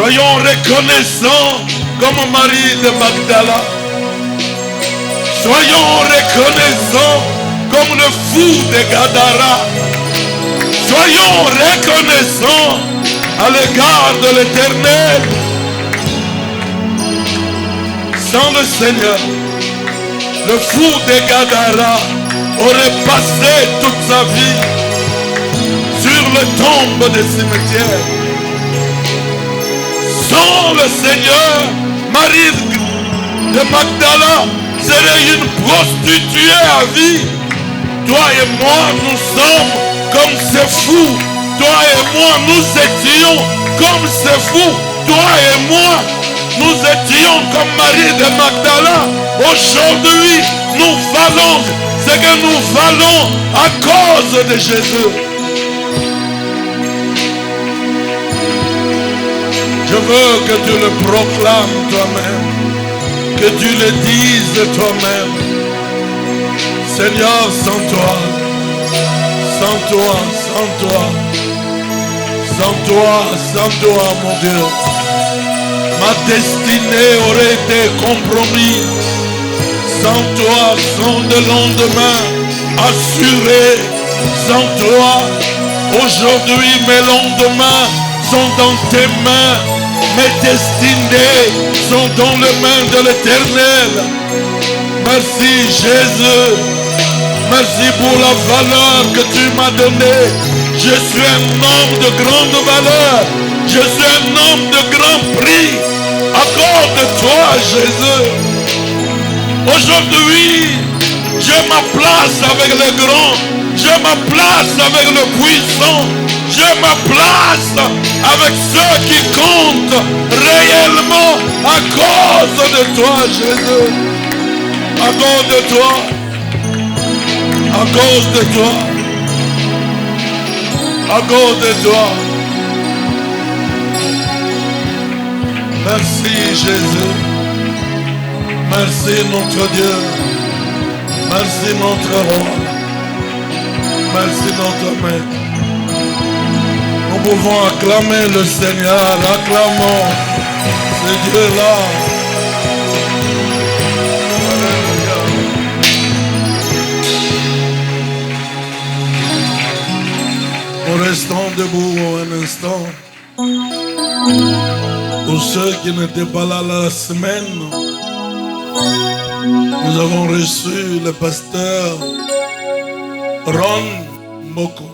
Soyons reconnaissants comme Marie de Magdala. Soyons reconnaissants comme le fou de Gadara. Soyons reconnaissants à l'égard de l'Éternel. Sans le Seigneur, le fou de Gadara aurait passé toute sa vie sur les tombes des cimetières. Sans le Seigneur, Marie de Magdala serait une prostituée à vie. Toi et moi, nous sommes comme ces fous. Toi et moi, nous étions comme ces fous. Toi et moi, nous étions comme Marie de Magdala. Aujourd'hui, nous valons ce que nous valons à cause de Jésus. Je veux que tu le proclames toi-même, que tu le dises toi-même. Seigneur, sans toi, sans toi, sans toi, sans toi, sans toi, mon Dieu, ma destinée aurait été compromise. Sans toi, sans de lendemain assuré. Sans toi, aujourd'hui mes lendemains sont dans tes mains. Mes destinées sont dans les mains de l'Éternel. Merci Jésus. Merci pour la valeur que tu m'as donnée. Je suis un homme de grande valeur. Je suis un homme de grand prix. À cause de toi, Jésus. Aujourd'hui, j'ai ma place avec les grands. J'ai ma place avec le puissant. J'ai ma place avec ceux qui comptent réellement à cause de toi, Jésus. À cause de toi. À cause de toi. À cause de toi. Merci, Jésus. Merci, notre Dieu. Merci, notre roi. Merci, notre maître. Nous pouvons acclamer le Seigneur. Acclamons ce Dieu-là. Nous restons debout un instant. Pour ceux qui n'étaient pas là la semaine, nous avons reçu le pasteur Ron Mboko.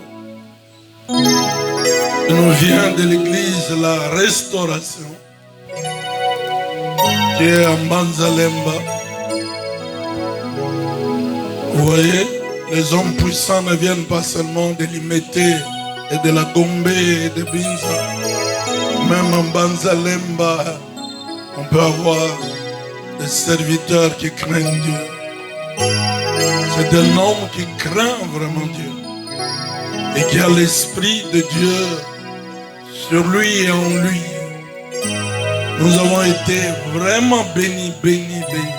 Il nous vient de l'église La Restauration, qui est à Mbanzalemba. Vous voyez, les hommes puissants ne viennent pas seulement de Limete et de la Gombe et de Binza. Même en Mbanzalemba, on peut avoir des serviteurs qui craignent Dieu. C'est un homme qui craint vraiment Dieu et qui a l'esprit de Dieu sur lui et en lui. Nous avons été vraiment bénis, bénis, bénis.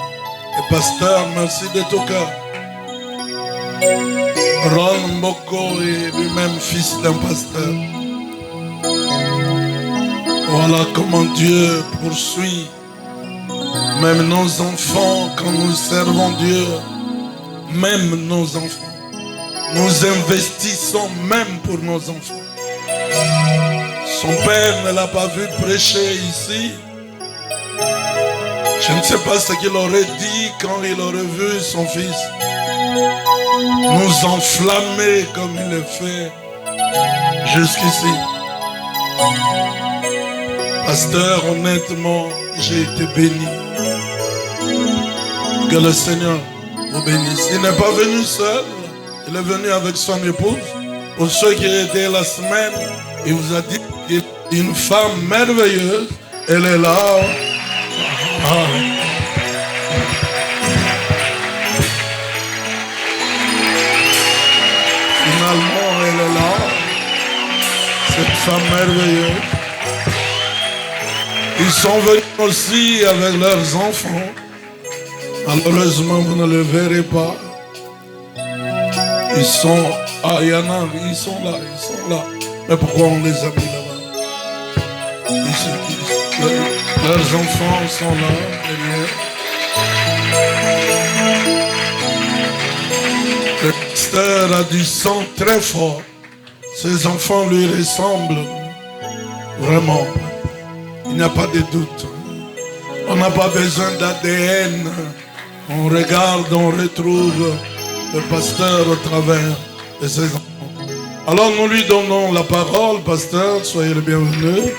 Et pasteur, merci de ton cœur. Ron Mboko est lui-même fils d'un pasteur. Voilà comment Dieu poursuit même nos enfants quand nous servons Dieu. Même nos enfants. Nous investissons même pour nos enfants. Son père ne l'a pas vu prêcher ici. Je ne sais pas ce qu'il aurait dit quand il aurait vu son fils nous enflammer comme il le fait jusqu'ici. Pasteur, honnêtement, j'ai été béni. Que le Seigneur vous bénisse. Il n'est pas venu seul, il est venu avec son épouse. Pour ceux qui étaient la semaine, il vous a dit qu'il est une femme merveilleuse. Elle est là. Ah. Finalement, elle est là. Cette femme merveilleuse. Ils sont venus aussi avec leurs enfants. Malheureusement, vous ne le verrez pas. Ils sont... Ah, il y en a, ils sont là, ils sont là. Mais pourquoi on les a mis là-bas? Ici. Leurs enfants sont là, derrière. Le pasteur a du sang très fort. Ses enfants lui ressemblent vraiment. Il n'y a pas de doute. On n'a pas besoin d'ADN. On regarde, on retrouve le pasteur au travers de ses enfants. Alors nous lui donnons la parole, pasteur, soyez le bienvenu.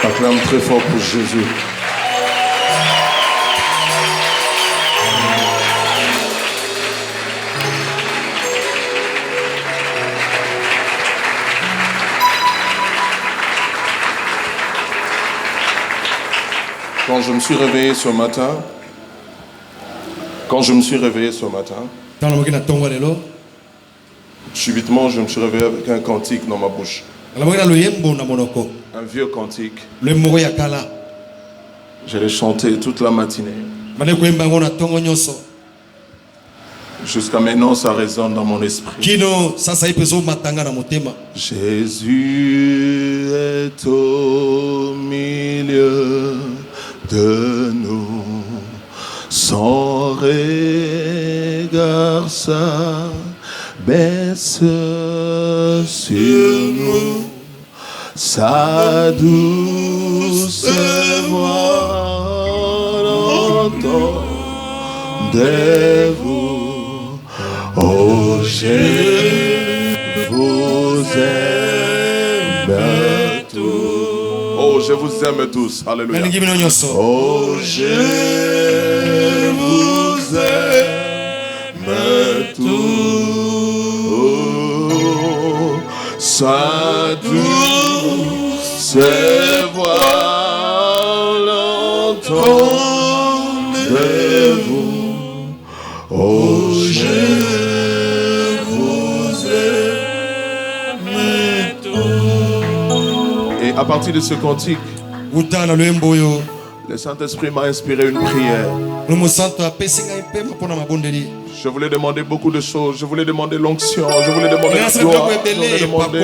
Acclame très fort pour Jésus. Quand je me suis réveillé ce matin, subitement je me suis réveillé avec un cantique dans ma bouche. Un vieux cantique. Je l'ai chanté toute la matinée. Jusqu'à maintenant, ça résonne dans mon esprit. Jésus est au milieu de nous, son regard s'abaisse sur nous, sa douce voix l'entendez-vous. Oh, je vous aime tous. Oh, je vous aime tous. Alléluia. Oh, je vous aime tous. Sa douce voix l'entendez-vous. Oh, je vous aime tous. Et à partir de ce cantique, le Saint-Esprit m'a inspiré une prière. Je voulais demander beaucoup de choses. Je voulais demander l'onction. Je voulais demander la gloire. Je voulais demander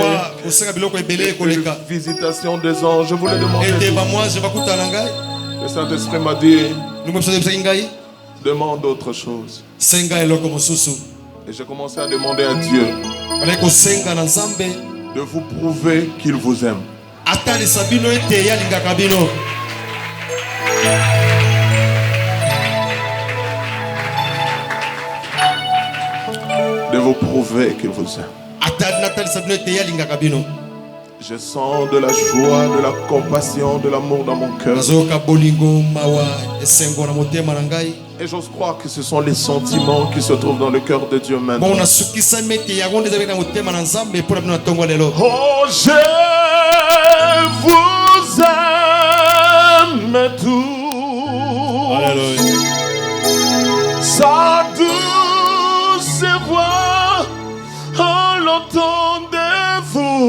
la visitation des anges. Je voulais demander. Le Saint-Esprit m'a dit, demande autre chose. Et j'ai commencé à demander à Dieu de vous prouver qu'il vous aime. De vous prouver qu'il vous aime. Je sens de la joie, de la compassion, de l'amour dans mon cœur. Et j'ose croire que ce sont les sentiments qui se trouvent dans le cœur de Dieu maintenant. Oh, je vous aime tous. Alléluia. Sa douce voix, oh, l'entendez-vous.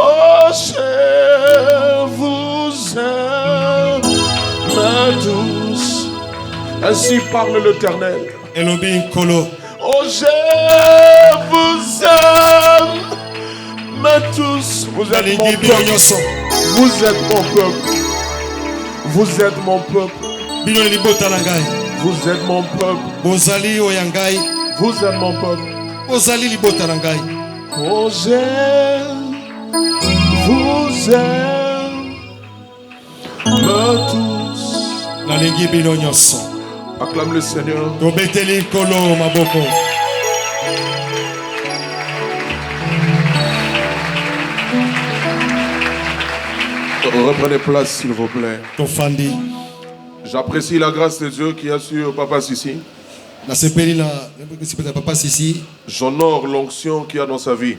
Oh, je vous aime tous. Ainsi parle l'Éternel. Oh, je vous aime tous. Vous êtes mon peuple. Vous êtes mon peuple. Vous êtes mon peuple. Vous êtes mon peuple. Vous êtes mon peuple. Oh, je vous aime tous. Acclame le Seigneur. Reprenez place, s'il vous plaît. J'apprécie la grâce de Dieu qui a sur Papa Sissi. J'honore l'onction qu'il y a dans sa vie.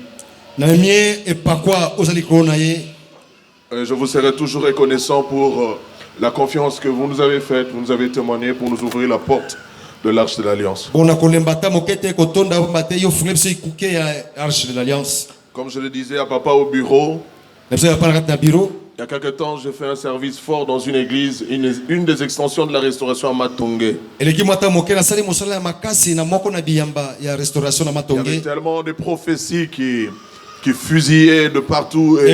Je vous serai toujours reconnaissant pour la confiance que vous nous avez faite, vous nous avez témoigné pour nous ouvrir la porte de l'Arche de l'Alliance. Comme je le disais à Papa au bureau, Il y a quelque temps, j'ai fait un service fort dans une église, une des extensions de la restauration à Matongé. Il y avait tellement de prophéties qui fusillaient de partout. Et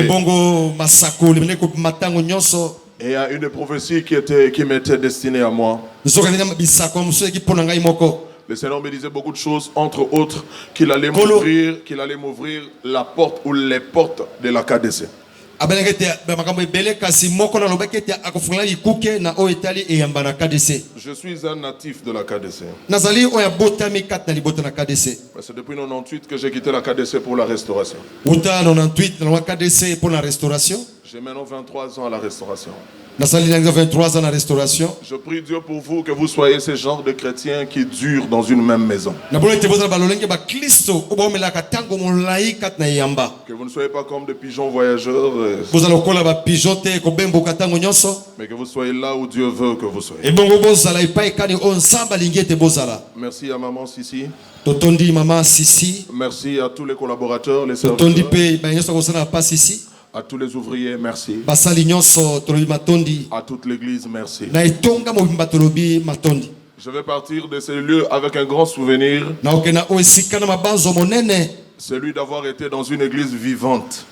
il y a une prophétie qui m'était destinée à moi. Le Seigneur me disait beaucoup de choses, entre autres qu'il allait m'ouvrir la porte ou les portes de la KDC. Je suis un natif de la KDC. C'est depuis 1998 que j'ai quitté la KDC pour la restauration. J'ai maintenant 23 ans à la restauration. Je prie Dieu pour vous que vous soyez ce genre de chrétiens qui durent dans une même maison. Que vous ne soyez pas comme des pigeons voyageurs, mais que vous soyez là où Dieu veut que vous soyez. Merci à maman Sissi. Merci à tous les collaborateurs, les serviteurs. À tous les ouvriers, merci. À toute l'église, merci. Je vais partir de ce lieu avec un grand souvenir. Celui d'avoir été dans une église vivante.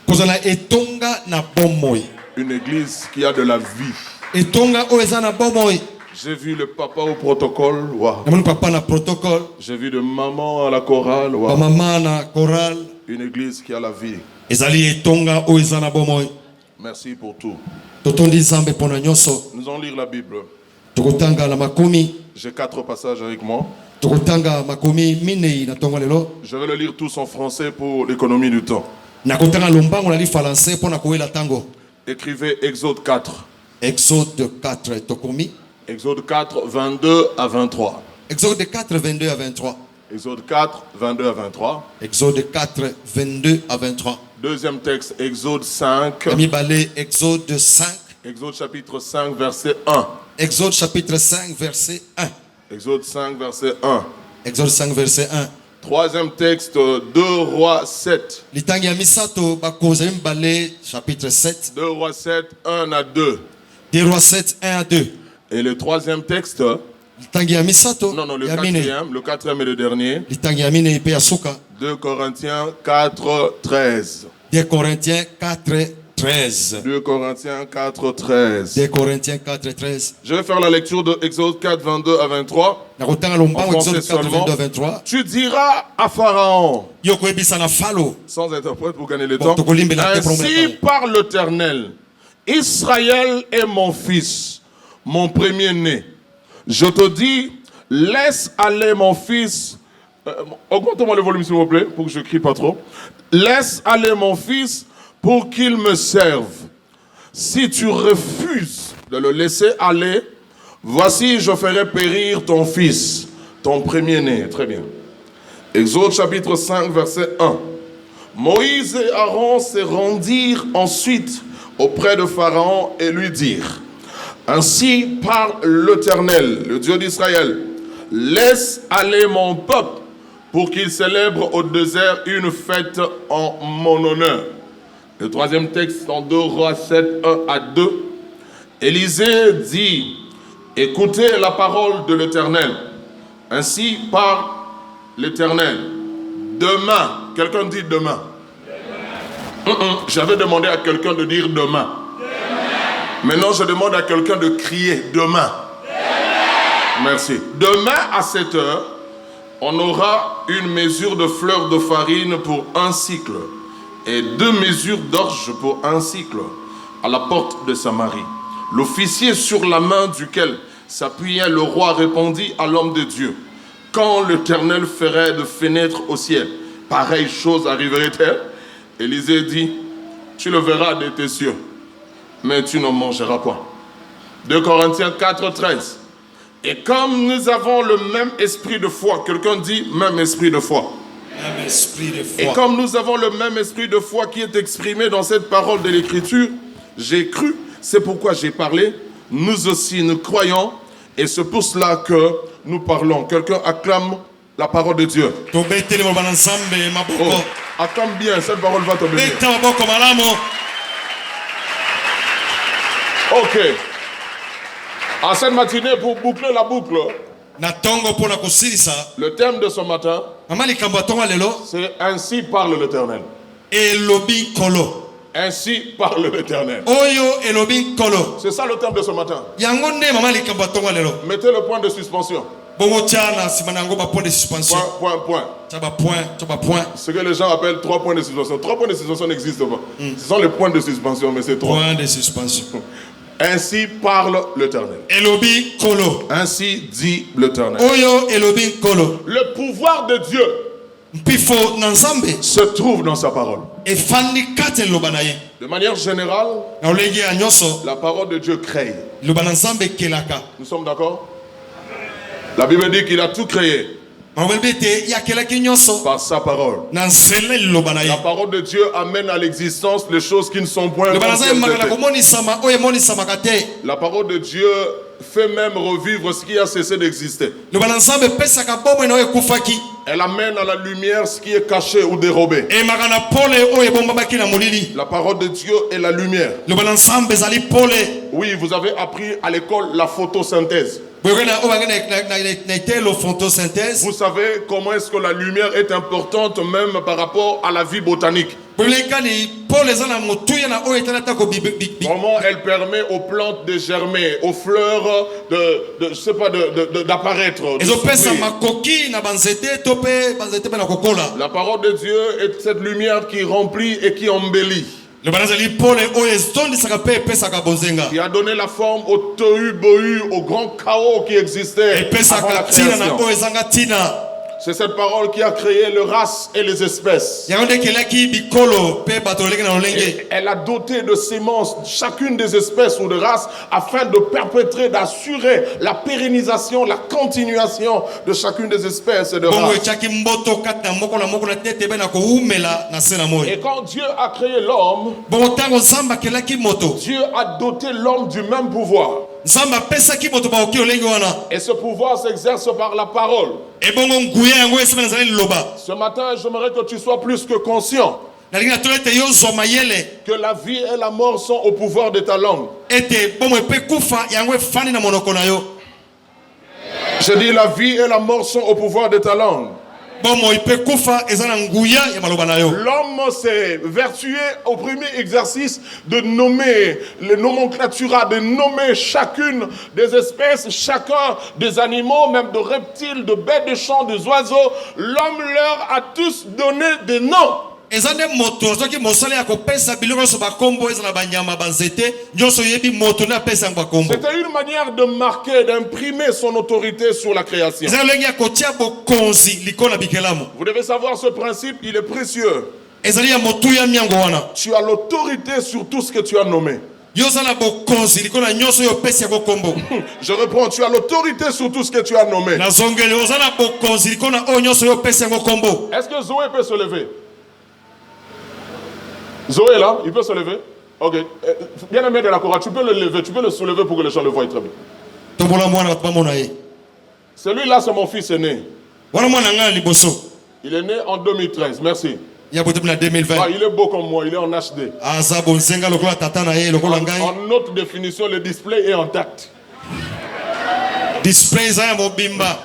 Une église qui a de la vie. J'ai vu le papa au protocole. Wow. J'ai vu de maman à la chorale. Wow. Une église qui a la vie. Merci pour tout. Nous allons lire la Bible. J'ai 4 passages avec moi. Je vais le lire tous en français pour l'économie du temps. Écrivez Exode 4. Exode 4, Exode 4, 22 à 23. Exode 4, 22 à 23. Exode 4, 22 à 23. Exode 4, 22 à 23. Deuxième texte, Exode 5. Exode 5. Exode chapitre 5, verset 1. Exode chapitre 5, verset 1. Exode 5, verset 1. Exode 5, verset 1. Troisième texte, 2 Rois 7. Chapitre 7. 2 Rois 7, 1 à 2. 2 Rois 7, 1 à 2. Et le troisième texte, non, le quatrième et le dernier. 2 Corinthiens 4, 13. 2 Corinthiens 4, 13. 2 Corinthiens 4, 13. 2 Corinthiens 4, 13. Je vais faire la lecture de Exode 4, 22 à 23. En français seulement. Tu diras à Pharaon, sans interprète pour gagner le temps, ainsi parle l'Éternel, Israël est mon fils, mon premier-né. Je te dis, laisse aller mon fils. Augmente-moi le volume s'il vous plaît, pour que je ne crie pas trop. Laisse aller mon fils pour qu'il me serve. Si tu refuses de le laisser aller, voici je ferai périr ton fils, ton premier-né. Très bien. Exode chapitre 5, verset 1. Moïse et Aaron se rendirent ensuite auprès de Pharaon et lui dirent, ainsi parle l'Éternel, le Dieu d'Israël, laisse aller mon peuple pour qu'il célèbre au désert une fête en mon honneur. Le troisième texte en 2 Rois 7, 1 à 2. Élisée dit, écoutez la parole de l'Éternel. Ainsi parle l'Éternel. Demain, quelqu'un dit demain. J'avais demandé à quelqu'un de dire demain. Maintenant, je demande à quelqu'un de crier demain. Merci. Demain à 7 heures, on aura une mesure de fleur de farine pour 1 cycle et 2 mesures d'orge pour 1 cycle à la porte de Samarie. L'officier sur la main duquel s'appuyait le roi répondit à l'homme de Dieu, quand l'Éternel ferait de fenêtres au ciel, pareille chose arriverait-elle? Élisée dit, tu le verras de tes yeux, mais tu n'en mangeras pas. 2 Corinthiens 4, 13. Et comme nous avons le même esprit de foi, quelqu'un dit même esprit de foi. Même esprit de foi. Et comme nous avons le même esprit de foi qui est exprimé dans cette parole de l'Écriture, j'ai cru, c'est pourquoi j'ai parlé, nous aussi nous croyons, et c'est pour cela que nous parlons. Quelqu'un acclame la parole de Dieu. Oh, acclame bien, cette parole va t'obéir. Ok. En cette matinée, pour boucler la boucle, le thème de ce matin, c'est ainsi parle l'Éternel. Ainsi parle l'Éternel. C'est ça le thème de ce matin. Mettez le point de suspension. Point. Ce que les gens appellent 3 points de suspension. 3 points de suspension n'existent pas. Ce sont les points de suspension, mais c'est 3. Point de suspension. Ainsi parle l'Éternel. Ainsi dit l'Éternel. Le pouvoir de Dieu se trouve dans sa parole. De manière générale, la parole de Dieu crée. Nous sommes d'accord? La Bible dit qu'il a tout créé par sa parole. La parole de Dieu amène à l'existence les choses qui ne sont point. La parole de Dieu fait même revivre ce qui a cessé d'exister. Elle amène à la lumière ce qui est caché ou dérobé. La parole de Dieu est la lumière. Oui, vous avez appris à l'école la photosynthèse. Vous savez comment est-ce que la lumière est importante même par rapport à la vie botanique. Comment elle permet aux plantes de germer, aux fleurs d'apparaître. La parole de Dieu est cette lumière qui remplit et qui embellit. Qui a donné la forme au tohu-bohu, au grand chaos qui existait avant la création. C'est cette parole qui a créé les races et les espèces. Et elle a doté de sémences chacune des espèces ou de races afin de perpétrer, d'assurer la pérennisation, la continuation de chacune des espèces et de races. Et quand Dieu a créé l'homme, Dieu a doté l'homme du même pouvoir. Et ce pouvoir s'exerce par la parole. Ce matin, j'aimerais que tu sois plus que conscient que la vie et la mort sont au pouvoir de ta langue. Je dis la vie et la mort sont au pouvoir de ta langue. L'homme s'est vertué au premier exercice de nommer les nomenclaturas, de nommer chacune des espèces, chacun des animaux, même de reptiles, de bêtes de champs, des oiseaux. L'homme leur a tous donné des noms. C'était une manière de marquer, d'imprimer son autorité sur la création. Vous devez savoir ce principe, il est précieux. Tu as l'autorité sur tout ce que tu as nommé. Je reprends, tu as l'autorité sur tout ce que tu as nommé. Est-ce que Zoé peut se lever? Zoé là, il peut se lever? Ok. Bien aimé de la chorale, tu peux le lever, tu peux le soulever pour que les gens le voient très bien. Celui-là, c'est mon fils aîné. Il est né en 2013, merci. Il est beau comme moi, il est en HD. En notre définition, le display est intact. Display, ça est mon bimba.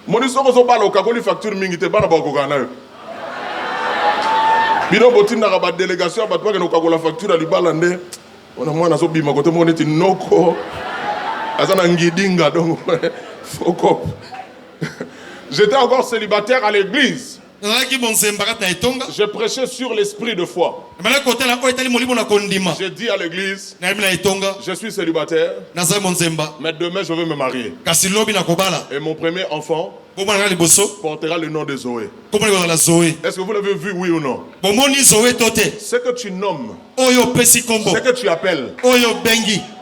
Mon histoire, on parle au Kakoli facture mingite, pas bino botinda ka ba délégation ba toi que no kakola facture ali balande on a moi na so bima côté mo neti noko azana ngidinga donc foko. J'étais encore célibataire à l'église. Je prêchais sur l'esprit de foi. J'ai dit à l'église, je suis célibataire, mais demain je veux me marier. Et mon premier enfant portera le nom de Zoé. Est-ce que vous l'avez vu, oui ou non? Ce que tu nommes, ce que tu appelles,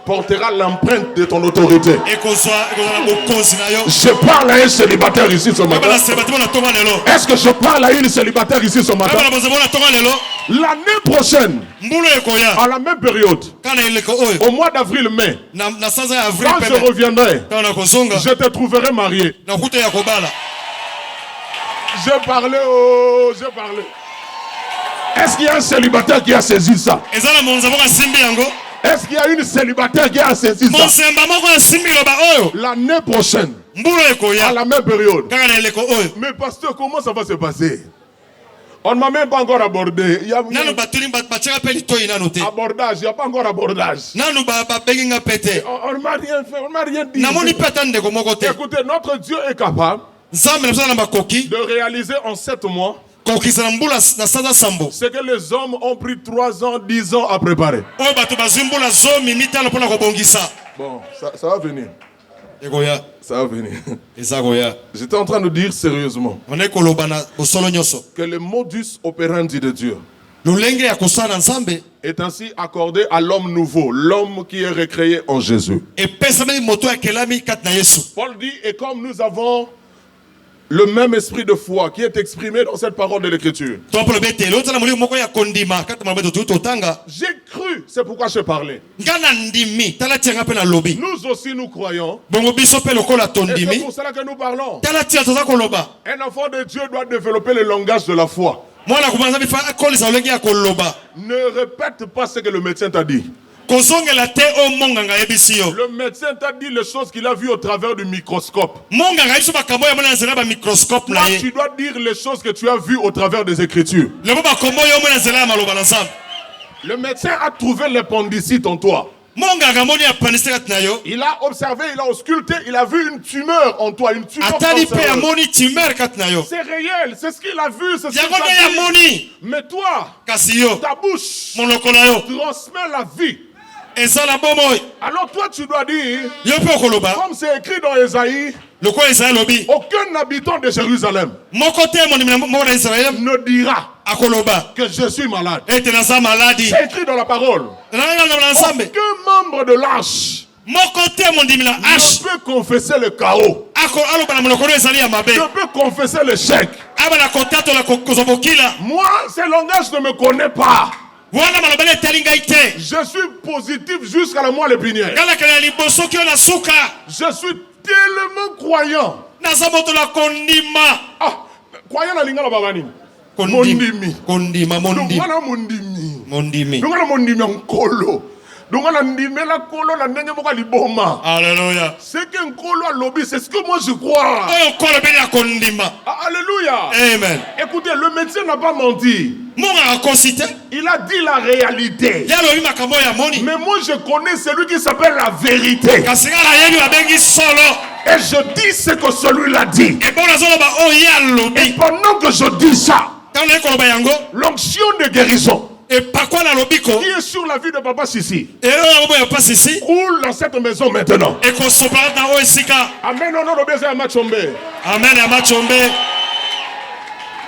portera l'empreinte de ton autorité. Je parle à un célibataire ici ce matin. Est-ce que je parle à une célibataire ici ce matin? L'année prochaine, à la même période, au mois d'avril-mai, quand je reviendrai, je te trouverai marié. J'ai parlé, oh, j'ai parlé. Est-ce qu'il y a un célibataire qui a saisi ça? Est-ce qu'il y a une célibataire qui a saisi ça? L'année prochaine, à la même période. Mais pasteur, comment ça va se passer? On ne m'a même pas encore abordé. Il y a abordage, il n'y a pas encore abordage. On ne m'a rien fait, on ne m'a rien dit. Écoutez, notre Dieu est capable de réaliser en 7 mois ce que les hommes ont pris 3 ans, 10 ans à préparer. Bon, ça va venir. Ça va venir. J'étais en train de dire sérieusement que le modus operandi de Dieu est ainsi accordé à l'homme nouveau, l'homme qui est recréé en Jésus. Paul dit, et comme nous avons le même esprit de foi qui est exprimé dans cette parole de l'Écriture. J'ai cru, c'est pourquoi je parlais. Nous aussi nous croyons. Et c'est pour cela que nous parlons. Un enfant de Dieu doit développer le langage de la foi. Ne répète pas ce que le médecin t'a dit. Le médecin t'a dit les choses qu'il a vues au travers du microscope. Toi, tu dois dire les choses que tu as vues au travers des Écritures. Le médecin a trouvé l'appendicite en toi. Il a observé, il a ausculté, il a vu une tumeur en toi, une tumeur cancéreuse. C'est réel, c'est ce qu'il a vu, c'est ce qu'il a dit. Mais toi, ta bouche transmet la vie. Alors toi tu dois dire, comme c'est écrit dans Ésaïe, aucun habitant de Jérusalem ne dira que je suis malade. C'est écrit dans la parole. Aucun membre de l'arche ne peut confesser le chaos, ne peut confesser l'échec. Moi, ce langage ne me connaît pas. Je suis positif jusqu'à la moelle épinière. Je suis tellement croyant. Croyant na lingala babani. Mondimi. Alléluia. C'est qu'un kolo à lobby, c'est ce que moi je crois. Alléluia. Amen. Écoutez, le médecin n'a pas menti. Il a dit la réalité. Mais moi je connais celui qui s'appelle la vérité. Et je dis ce que celui-là dit. Et pendant que je dis ça, l'onction de guérison qui est sur la vie de Papa Sissi roule dans cette maison maintenant. Amen. Amen.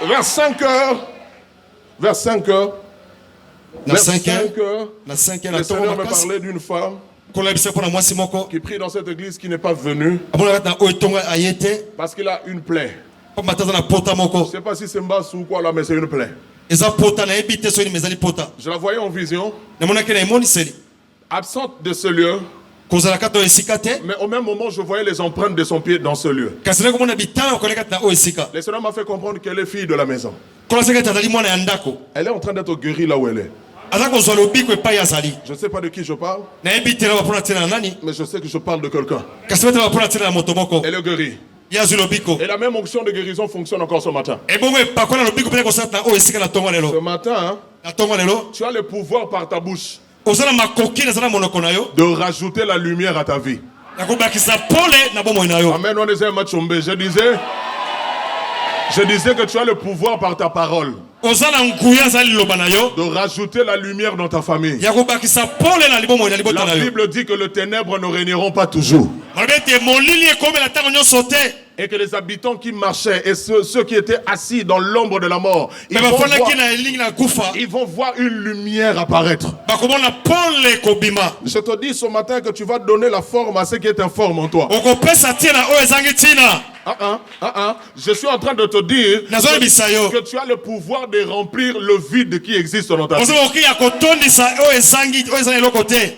Vers 5 heures. Le Seigneur me parlait d'une femme qui prie dans cette église, qui n'est pas venue parce qu'il a une plaie. Je ne sais pas si c'est Mbassou ou quoi là, mais c'est une plaie. Je la voyais en vision, absente de ce lieu, mais au même moment je voyais les empreintes de son pied dans ce lieu. Le Seigneur m'a fait comprendre qu'elle est fille de la maison. Elle est en train d'être guérie là où elle est. Je ne sais pas de qui je parle, mais je sais que je parle de quelqu'un. Elle est guérie. Et la même onction de guérison fonctionne encore ce matin. Ce matin, tu as le pouvoir par ta bouche de rajouter la lumière à ta vie. Amen. Je disais que tu as le pouvoir par ta parole de rajouter la lumière dans ta famille. La Bible dit que les ténèbres ne régneront pas toujours. Et que les habitants qui marchaient et ceux qui étaient assis dans l'ombre de la mort, ils vont voir une lumière apparaître. Je te dis ce matin que tu vas donner la forme à ce qui est informe en toi. Je suis en train de te dire que tu as le pouvoir de remplir le vide qui existe dans ta vie.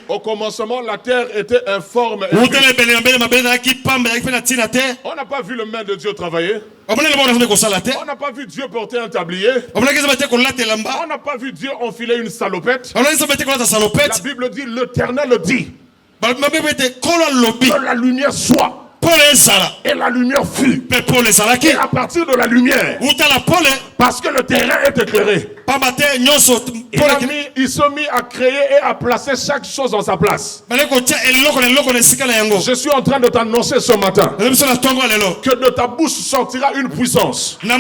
Au commencement, la terre était informe. On n'a pas vu le main de Dieu travailler. On n'a pas vu Dieu porter un tablier. On n'a pas vu Dieu enfiler une salopette. La Bible dit, l'Éternel dit que la lumière soit. Et la lumière fut. Et à partir de la lumière, parce que le terrain est éclairé, il se mit à créer et à placer chaque chose dans sa place. Je suis en train de t'annoncer ce matin que de ta bouche sortira une puissance qui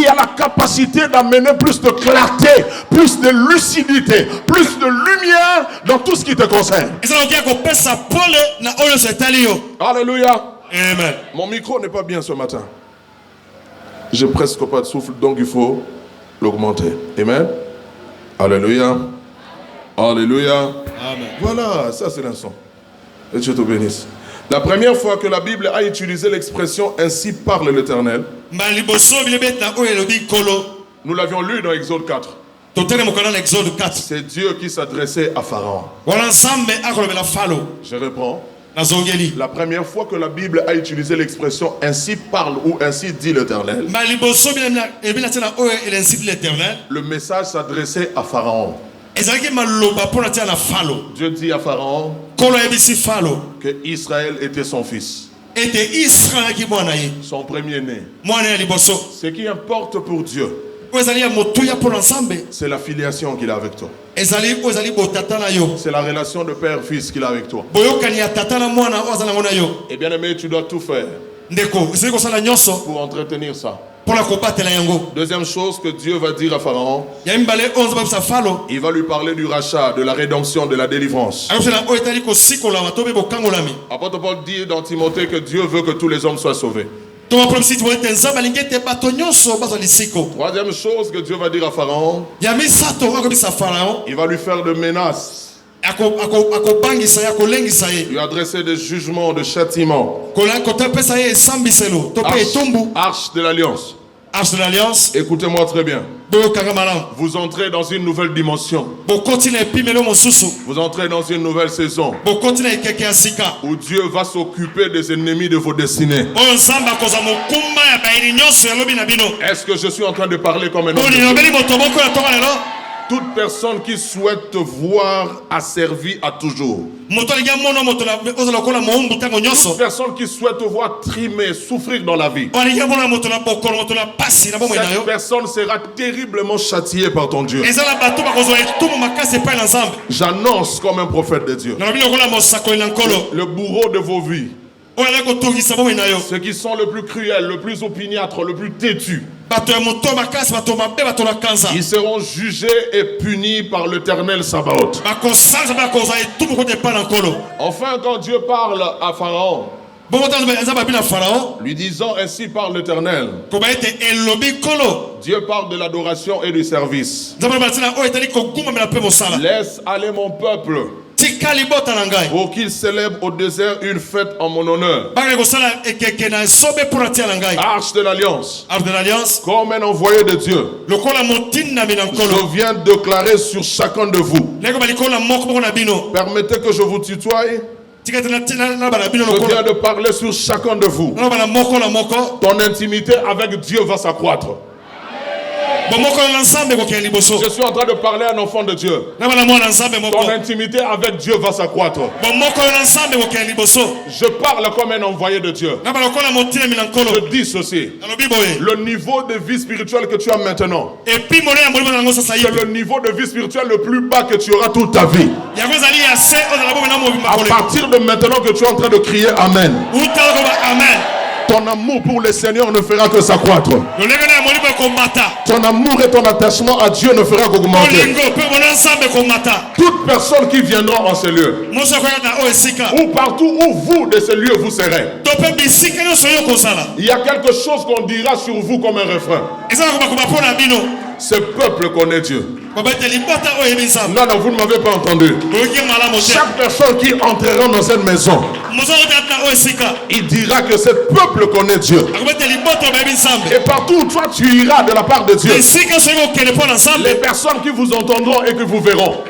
a la capacité d'amener plus de clarté, plus de lucidité, plus de lumière dans tout ce qui te concerne. Alléluia. Amen. Mon micro n'est pas bien ce matin. J'ai presque pas de souffle, donc il faut l'augmenter. Amen. Alléluia. Alléluia. Amen. Voilà, ça c'est l'instant. Et Dieu te bénisse. La première fois que la Bible a utilisé l'expression « Ainsi parle l'Éternel », nous l'avions lu dans Exode 4. C'est Dieu qui s'adressait à Pharaon. Je reprends. La première fois que la Bible a utilisé l'expression « Ainsi parle » ou « Ainsi dit l'Éternel », le message s'adressait à Pharaon. Dieu dit à Pharaon que Israël était son fils, son premier-né. Ce qui importe pour Dieu, c'est la filiation qu'il a avec toi. C'est la relation de père-fils qu'il a avec toi. Et bien aimé, tu dois tout faire pour entretenir ça. Deuxième chose que Dieu va dire à Pharaon, il va lui parler du rachat, de la rédemption, de la délivrance. Apôtre Paul dit dans Timothée que Dieu veut que tous les hommes soient sauvés. Troisième chose que Dieu va dire à Pharaon, il va lui faire de menaces, lui adresser des jugements, de châtiments. Arche de l'Alliance. Écoutez-moi très bien. Vous entrez dans une nouvelle dimension. Vous entrez dans une nouvelle saison où Dieu va s'occuper des ennemis de vos destinées. Est-ce que je suis en train de parler comme un homme? Toute personne qui souhaite te voir asservi à toujours. Toute personne qui souhaite te voir trimer, souffrir dans la vie. Cette personne sera terriblement châtiée par ton Dieu. J'annonce comme un prophète de Dieu. Le bourreau de vos vies. Ceux qui sont le plus cruels, le plus opiniâtres, le plus têtus, ils seront jugés et punis par l'Éternel Sabaoth. Enfin, quand Dieu parle à Pharaon, lui disant ainsi parle l'Éternel, Dieu parle de l'adoration et du service. Laisse aller mon peuple pour qu'il célèbre au désert une fête en mon honneur. Arche de l'Alliance. Comme un envoyé de Dieu, je viens déclarer sur chacun de vous. Permettez que je vous tutoie. Je viens de parler sur chacun de vous. Ton intimité avec Dieu va s'accroître. Je suis en train de parler à un enfant de Dieu. Ton intimité avec Dieu va s'accroître. Je parle comme un envoyé de Dieu. Je dis ceci. Le niveau de vie spirituelle que tu as maintenant, c'est le niveau de vie spirituelle le plus bas que tu auras toute ta vie. À partir de maintenant que tu es en train de crier Amen, ton amour pour le Seigneur ne fera que s'accroître. Ton amour et ton attachement à Dieu ne fera qu'augmenter. Toute personne qui viendra en ces lieux, ou partout où vous de ces lieux vous serez, il y a quelque chose qu'on dira sur vous comme un refrain. Ce peuple connaît Dieu. Non, non, vous ne m'avez pas entendu. Chaque personne qui entrera dans cette maison, il dira que ce peuple connaît Dieu. Et partout où toi tu iras de la part de Dieu, les personnes qui vous entendront et que vous verront,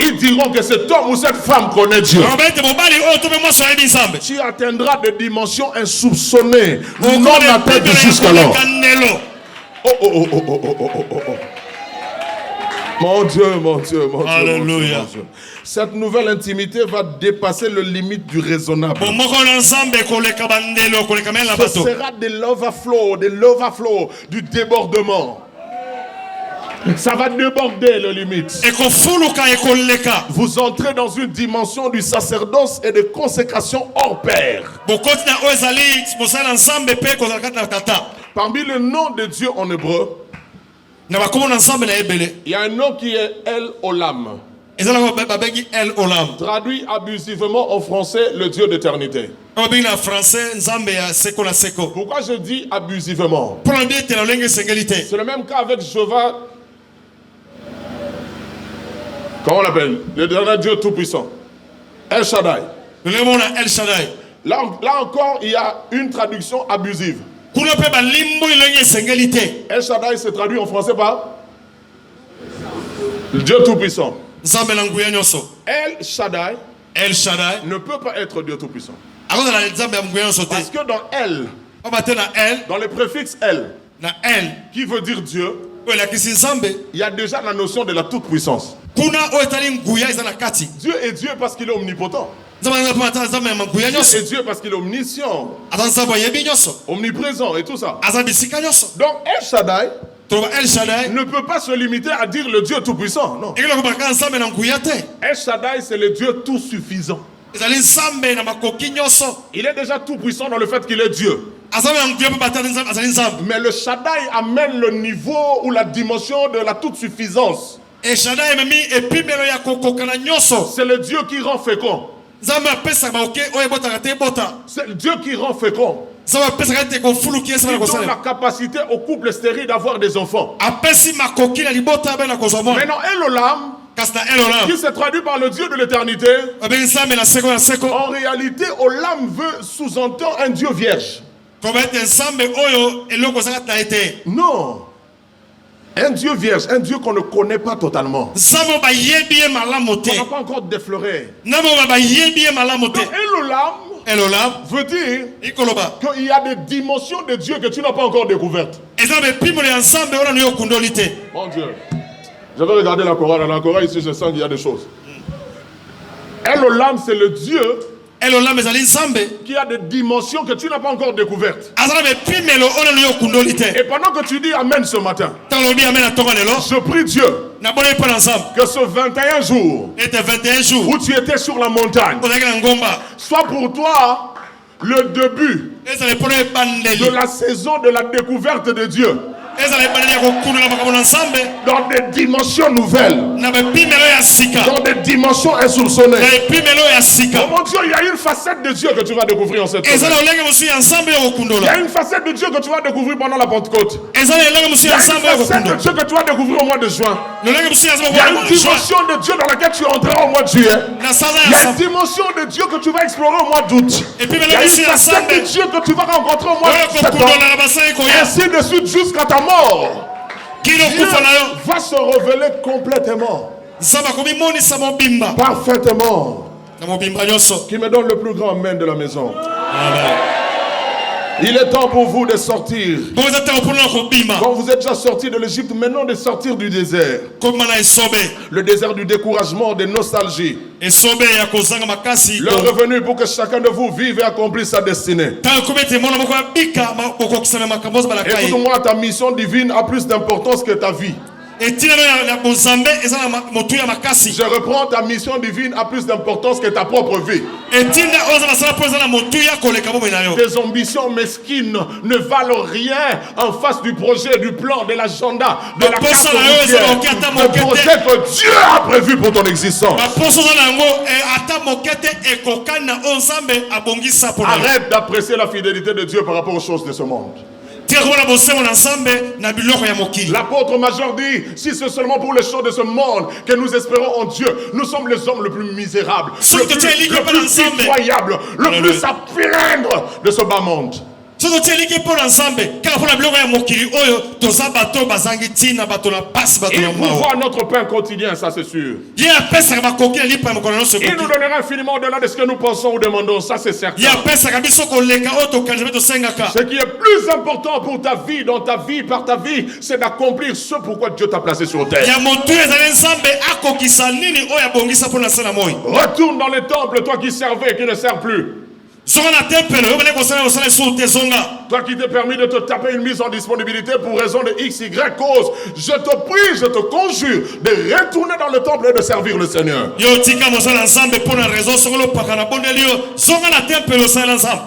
ils diront que cet homme ou cette femme connaît Dieu. Tu atteindras des dimensions insoupçonnées, non atteintes jusqu'alors. Oh, oh, oh, oh, oh, oh, oh, oh, oh. Mon Dieu, mon Dieu, mon Dieu. Alléluia. Mon Dieu. Cette nouvelle intimité va dépasser le limite du raisonnable. Ce sera de l'overflow, du débordement. Ça va déborder le limite. Vous entrez dans une dimension du sacerdoce et de consécration hors pair. Parmi le nom de Dieu en hébreu, il y a un nom qui est El Olam. Traduit abusivement en français, le Dieu d'éternité. Pourquoi je dis abusivement? C'est le même cas avec Jéhovah. Comment on l'appelle? Le dernier Dieu tout-puissant. El Shaddai. Là encore, il y a une traduction abusive. El Shaddai se traduit en français par Dieu tout-puissant. El Shaddai ne peut pas être Dieu tout-puissant. Parce que dans El, dans le préfixe El, qui veut dire Dieu, il y a déjà la notion de la toute-puissance. Dieu est Dieu parce qu'il est omnipotent. Dieu est Dieu parce qu'il est omniscient, omniprésent et tout ça. Donc El Shaddai ne peut pas se limiter à dire le Dieu tout-puissant. Non. El Shaddai, c'est le Dieu tout suffisant. Il est déjà tout-puissant dans le fait qu'il est Dieu. Mais le Shaddai amène le niveau ou la dimension de la toute-suffisance. C'est le Dieu qui rend fécond. C'est le Dieu qui rend fécond. Il donne la capacité au couple stérile d'avoir des enfants. Maintenant, El Olam, qui se traduit par le Dieu de l'éternité, en réalité, Olam veut sous-entendre un Dieu vierge. Non. Un Dieu vierge, un Dieu qu'on ne connaît pas totalement. On n'a pas encore défloré. Donc, El Olam veut dire qu'il y a des dimensions de Dieu que tu n'as pas encore découvertes. Mon Dieu. Je vais regarder la Korah. Dans la Korah, ici, je sens qu'il y a des choses. El Olam, c'est le Dieu qui a des dimensions que tu n'as pas encore découvertes. Et pendant que tu dis Amen ce matin, je prie Dieu que ce 21 jours où tu étais sur la montagne soit pour toi le début de la saison de la découverte de Dieu. Dans des dimensions nouvelles, dans des dimensions insoupçonnées. Oh mon Dieu, il y a une facette de Dieu que tu vas découvrir en cette semaine. Il y a une facette de Dieu que tu vas découvrir pendant la Pentecôte. Il y a une facette de Dieu que tu vas découvrir au mois de juin. Il y a une dimension de Dieu dans laquelle tu entreras au mois de juillet. Il y a une dimension de Dieu que tu vas explorer au mois d'août. Il y a une facette de Dieu que tu vas rencontrer au mois de septembre. Ainsi de suite jusqu'à ta mort. Dieu va se révéler complètement, parfaitement. Qui me donne le plus grand amen de la maison. Amen. Il est temps pour vous de sortir. Quand vous êtes déjà sortis de l'Égypte, maintenant de sortir du désert. Le désert du découragement, de nostalgie. L'heure est venue pour que chacun de vous vive et accomplisse sa destinée. Écoute-moi, ta mission divine a plus d'importance que ta vie. Je reprends, ta mission divine a plus d'importance que ta propre vie. Tes ambitions mesquines ne valent rien en face du projet, du plan, de l'agenda, de la carte routière, le projet que Dieu a prévu pour ton existence. Arrête d'apprécier la fidélité de Dieu par rapport aux choses de ce monde. L'apôtre major dit, si c'est seulement pour les choses de ce monde que nous espérons en Dieu, nous sommes les hommes le plus misérables, le plus incroyable, le plus à plaindre de ce bas monde. Il nous pourvoit notre pain quotidien, ça c'est sûr. Il nous donnera infiniment au-delà de ce que nous pensons ou demandons, ça c'est certain. Ce qui est plus important pour ta vie, dans ta vie, par ta vie, c'est d'accomplir ce pourquoi Dieu t'a placé sur terre. Retourne dans les temples, toi qui servais et qui ne sers plus. Toi qui t'es permis de te taper une mise en disponibilité pour raison de X, Y cause, je te prie, je te conjure de retourner dans le temple et de servir le Seigneur.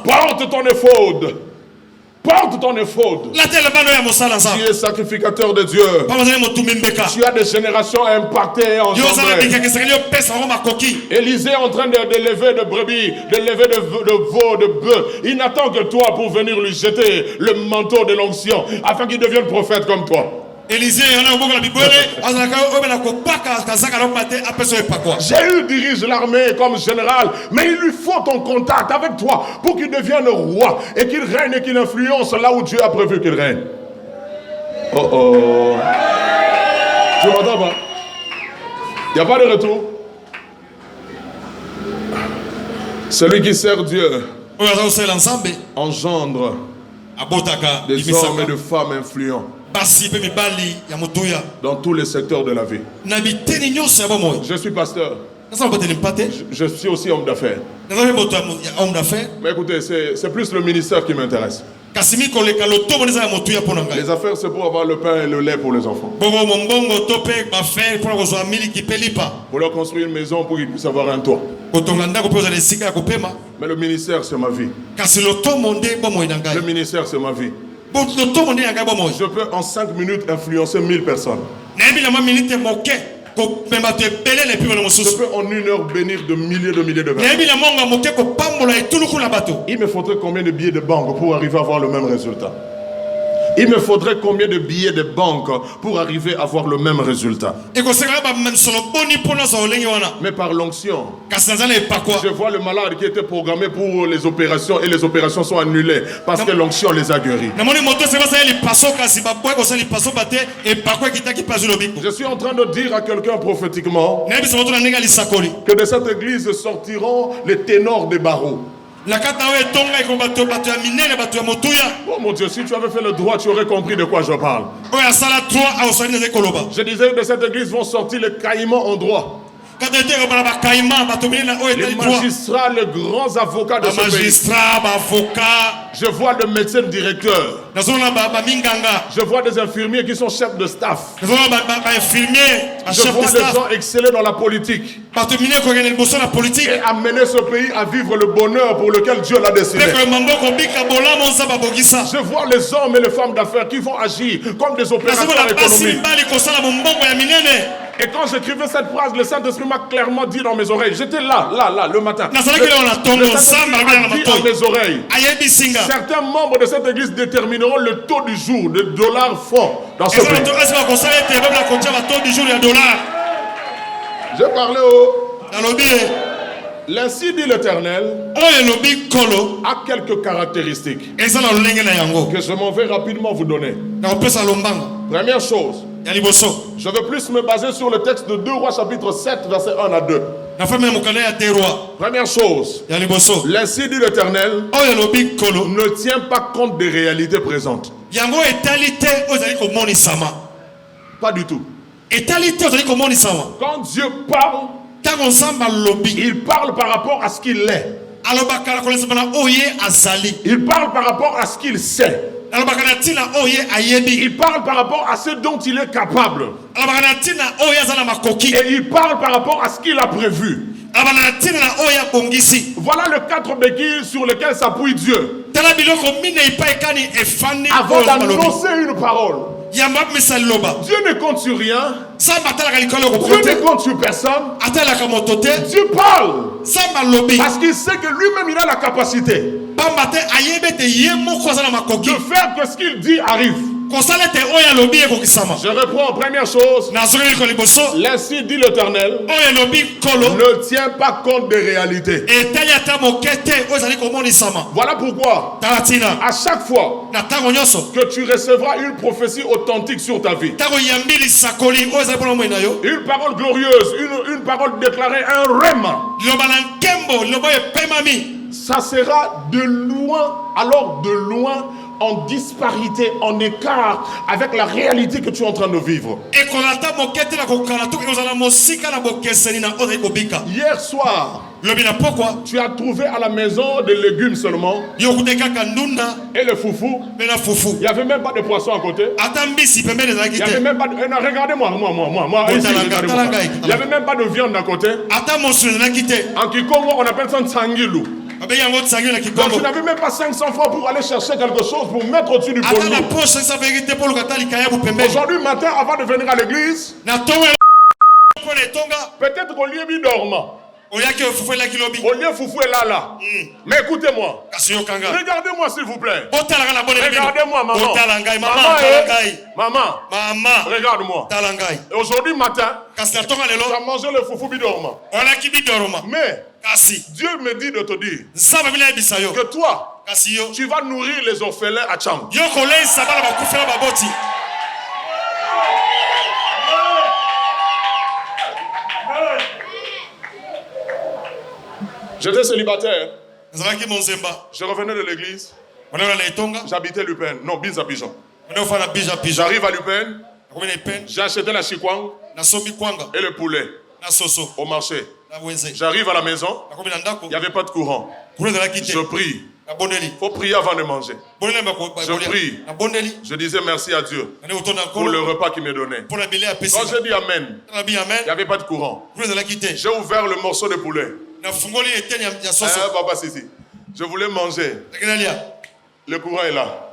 Porte ton éphode. Porte ton éphode. Tu es sacrificateur de Dieu. Tu as des générations à impacter et engendrer. Élisée est en train de lever de brebis, de lever de veaux, de bœufs. Il n'attend que toi pour venir lui jeter le manteau de l'onction afin qu'il devienne prophète comme toi. Jéhu dirige l'armée comme général, mais il lui faut ton contact avec toi pour qu'il devienne roi et qu'il règne et qu'il influence là où Dieu a prévu qu'il règne. Oh oh. Tu m'entends pas? Il n'y a pas de retour. Celui qui sert Dieu engendre des hommes et de femmes influents dans tous les secteurs de la vie. Je suis pasteur. Je suis aussi homme d'affaires. Mais écoutez, c'est plus le ministère qui m'intéresse. Les affaires, c'est pour avoir le pain et le lait pour les enfants. Pour leur construire une maison pour qu'ils puissent avoir un toit. Mais le ministère, c'est ma vie. Le ministère, c'est ma vie. Je peux en 5 minutes influencer 1000 personnes. Je peux en 1 heure bénir de milliers de personnes. Il me faudrait combien de billets de banque pour arriver à avoir le même résultat? Il me faudrait combien de billets de banque pour arriver à avoir le même résultat? Mais par l'onction, je vois le malade qui était programmé pour les opérations et les opérations sont annulées parce que l'onction les a guéris. Je suis en train de dire à quelqu'un prophétiquement que de cette église sortiront les ténors des barreaux. Oh mon Dieu, si tu avais fait le droit, tu aurais compris de quoi je parle. Je disais que de cette église vont sortir les caïmans en droit. Les magistrats, les grands avocats de ce pays. Je vois le médecin directeur. Je vois des infirmiers qui sont chefs de staff. Je vois des gens exceller dans la politique et amener ce pays à vivre le bonheur pour lequel Dieu l'a destiné. Je vois les hommes et les femmes d'affaires qui vont agir comme des opérateurs économiques. Et quand j'écrivais cette phrase, le Saint-Esprit m'a clairement dit dans mes oreilles. J'étais là, le matin. Le Saint-Esprit a dit dans mes oreilles. Certains membres de cette église détermineront le taux du jour, le dollar fort dans ce pays. J'ai parlé L'ainsi dit l'Éternel a quelques caractéristiques que je m'en vais rapidement vous donner. Première chose, je veux plus me baser sur le texte de 2 Rois chapitre 7 verset 1 à 2. Première chose, l'ainsi dit l'Éternel ne tient pas compte des réalités présentes. Pas du tout. Quand Dieu parle, il parle par rapport à ce qu'il est. Il parle par rapport à ce qu'il sait. Il parle par rapport à ce dont il est capable. Et il parle par rapport à ce qu'il a prévu. Voilà le 4 béquilles sur lesquels s'appuie Dieu avant d'annoncer une parole. Dieu ne compte sur rien. Dieu ne compte sur personne. Dieu parle. Parce qu'il sait que lui-même il a la capacité de faire que ce qu'il dit arrive. Je reprends première chose. L'ainsi dit l'Éternel ne tient pas compte des réalités. Voilà pourquoi à chaque fois que tu recevras une prophétie authentique sur ta vie, une parole glorieuse, une parole déclarée, un rhéma, ça sera de loin, alors de loin, en disparité, en écart avec la réalité que tu es en train de vivre. Hier soir, tu as trouvé à la maison des légumes seulement et le foufou. Il n'y avait même pas de poisson à côté. Il n'y avait même pas de... Regardez-moi, ici, regardez-moi. Il n'y avait même pas de viande à côté. En Kikongo, on appelle ça un tsangilou. Donc tu n'avais même pas 500 francs pour aller chercher quelque chose pour mettre au-dessus du polo. Aujourd'hui matin, avant de venir à l'église, peut-être qu'au lieu de dormant, au lieu foufou est là. Mais écoutez-moi. Regardez-moi s'il vous plaît. Regardez-moi maman. Maman. Regarde-moi. Et aujourd'hui matin, tu as mangé le foufou bidormant. Mais Dieu me dit de te dire que toi, tu vas nourrir les orphelins à Tcham. J'étais célibataire. Je revenais de l'église. J'habitais Lupin. Non, Binzabijan. J'arrive à Lupin. J'ai acheté la chikwang et le poulet au marché. J'arrive à la maison. Il n'y avait pas de courant. Je prie. Il faut prier avant de manger. Je prie. Je disais merci à Dieu pour le repas qu'il me donnait. Quand je dis Amen, il n'y avait pas de courant. J'ai ouvert le morceau de poulet. Je voulais manger. Le courant est là.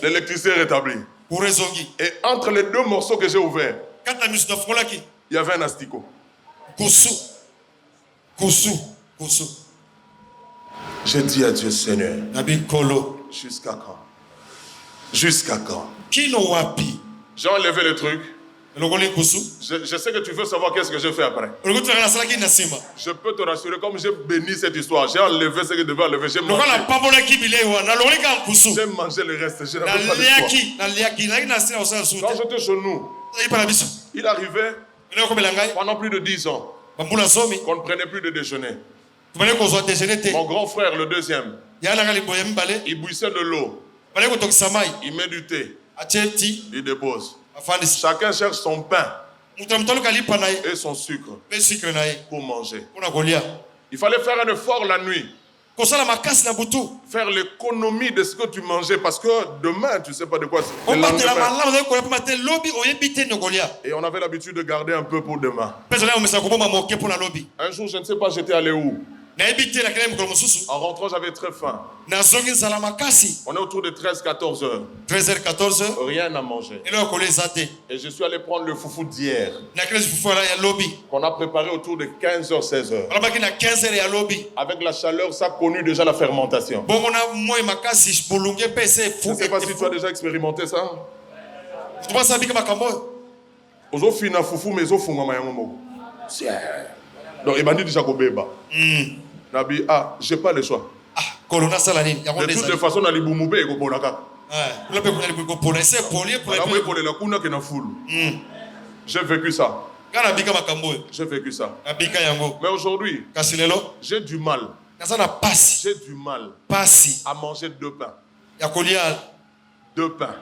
L'électricité est rétablie. Et entre les deux morceaux que j'ai ouverts, il y avait un asticot. J'ai dit à Dieu, Seigneur, jusqu'à quand? Jusqu'à quand? J'ai enlevé le truc. Je sais que tu veux savoir qu'est-ce que j'ai fait après. Je peux te rassurer, comme j'ai béni cette histoire, j'ai enlevé ce que je devais enlever. J'ai mangé le reste. Je n'avais pas d'histoire. Quand j'étais chez nous, il arrivait pendant plus de 10 ans qu'on ne prenait plus de déjeuner. Mon grand frère, le deuxième, il bouissait de l'eau. Il met du thé. Il dépose. Chacun cherche son pain et son sucre pour manger. Il fallait faire un effort la nuit. Faire l'économie de ce que tu mangeais parce que demain, tu ne sais pas de quoi c'est. Et on avait l'habitude de garder un peu pour demain. Un jour, je ne sais pas, j'étais allé où? En rentrant, j'avais très faim. On est autour de 13-14 heures. 13h14. Rien à manger. Et je suis allé prendre le foufou d'hier. Qu'on a préparé autour de 15h-16h. Avec la chaleur, ça a connu déjà la fermentation. Je ne sais pas si tu as déjà expérimenté ça. Donc, il m'a dit déjà que Nabi, j'ai pas le choix. De toutes les façons, on a les boumoubé et Kobolaka. J'ai vécu ça. J'ai vécu ça. Mais aujourd'hui, j'ai du mal. J'ai du mal à manger 2 pains. 2 pains.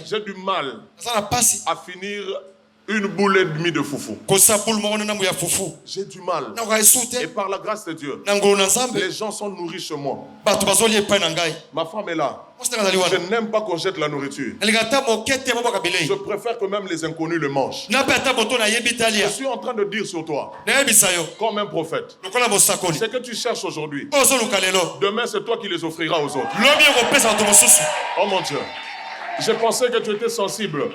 J'ai du mal à finir une boule et demie de foufou. J'ai du mal. Et par la grâce de Dieu, les gens sont nourris chez moi. Ma femme est là. Je n'aime pas qu'on jette la nourriture. Je préfère que même les inconnus le mangent. Je suis en train de dire sur toi, comme un prophète, ce que tu cherches aujourd'hui, demain c'est toi qui les offriras aux autres. Oh mon Dieu. Je pensais que tu étais sensible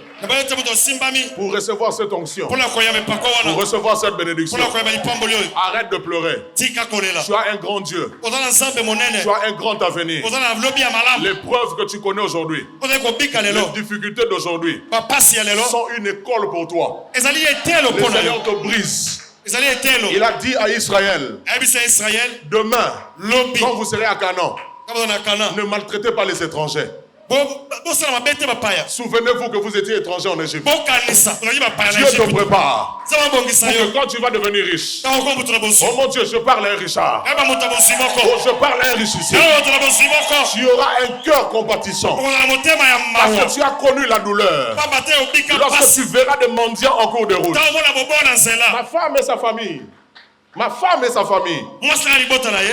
pour recevoir cette onction, pour recevoir cette bénédiction. Arrête de pleurer. Tu as un grand Dieu. Tu as un grand avenir. L'épreuve que tu connais aujourd'hui, les difficultés d'aujourd'hui sont une école pour toi. Le Seigneur te brise. Il a dit à Israël, demain, quand vous serez à Canaan, ne maltraitez pas les étrangers. Souvenez-vous que vous étiez étranger en Égypte. Dieu te prépare pour que quand tu vas devenir riche, oh mon Dieu, je parle à un Richard, oh, je parle à un richissime, tu auras un cœur compatissant parce que tu as connu la douleur. Lorsque tu verras des mendiants en cours de route, ma femme et sa famille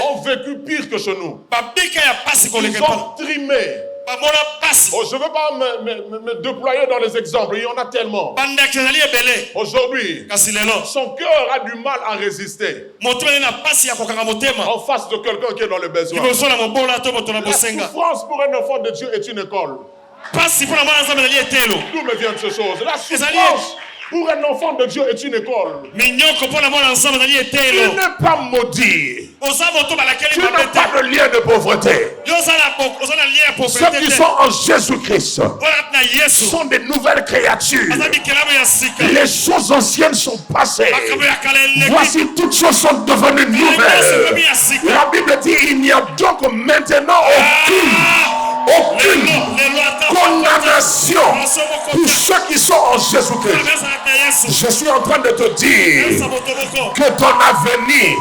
ont vécu pire que chez nous. Ils ont trimé. Oh, je ne veux pas me déployer dans les exemples, il y en a tellement. Aujourd'hui, son cœur a du mal à résister en face de quelqu'un qui est dans le besoin. La souffrance pour un enfant de Dieu est une école. D'où me viennent ces choses? La souffrance pour un enfant de Dieu est une école. Tu n'es pas maudit. Tu n'as pas de lien de pauvreté. Ceux qui sont en Jésus-Christ sont des nouvelles créatures. Les choses anciennes sont passées. Voici, toutes choses sont devenues nouvelles. La Bible dit, il n'y a donc maintenant aucune condamnation pour ceux qui sont en Jésus-Christ. Je suis en train de te dire que ton avenir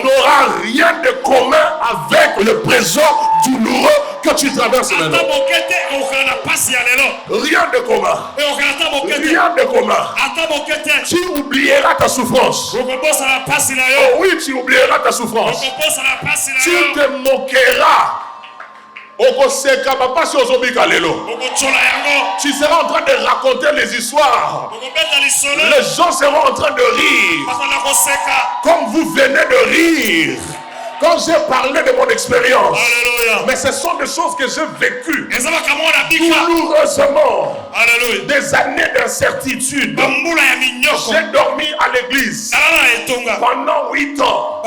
n'aura rien de commun avec le présent douloureux que tu traverses maintenant. Rien de commun. Rien de commun. Tu oublieras ta souffrance. Oh oui, tu oublieras ta souffrance. Tu te moqueras. Tu seras en train de raconter les histoires. Les gens seront en train de rire comme vous venez de rire quand j'ai parlé de mon expérience. Mais ce sont des choses que j'ai vécues douloureusement. Des années d'incertitude. J'ai dormi à l'église pendant 8 ans.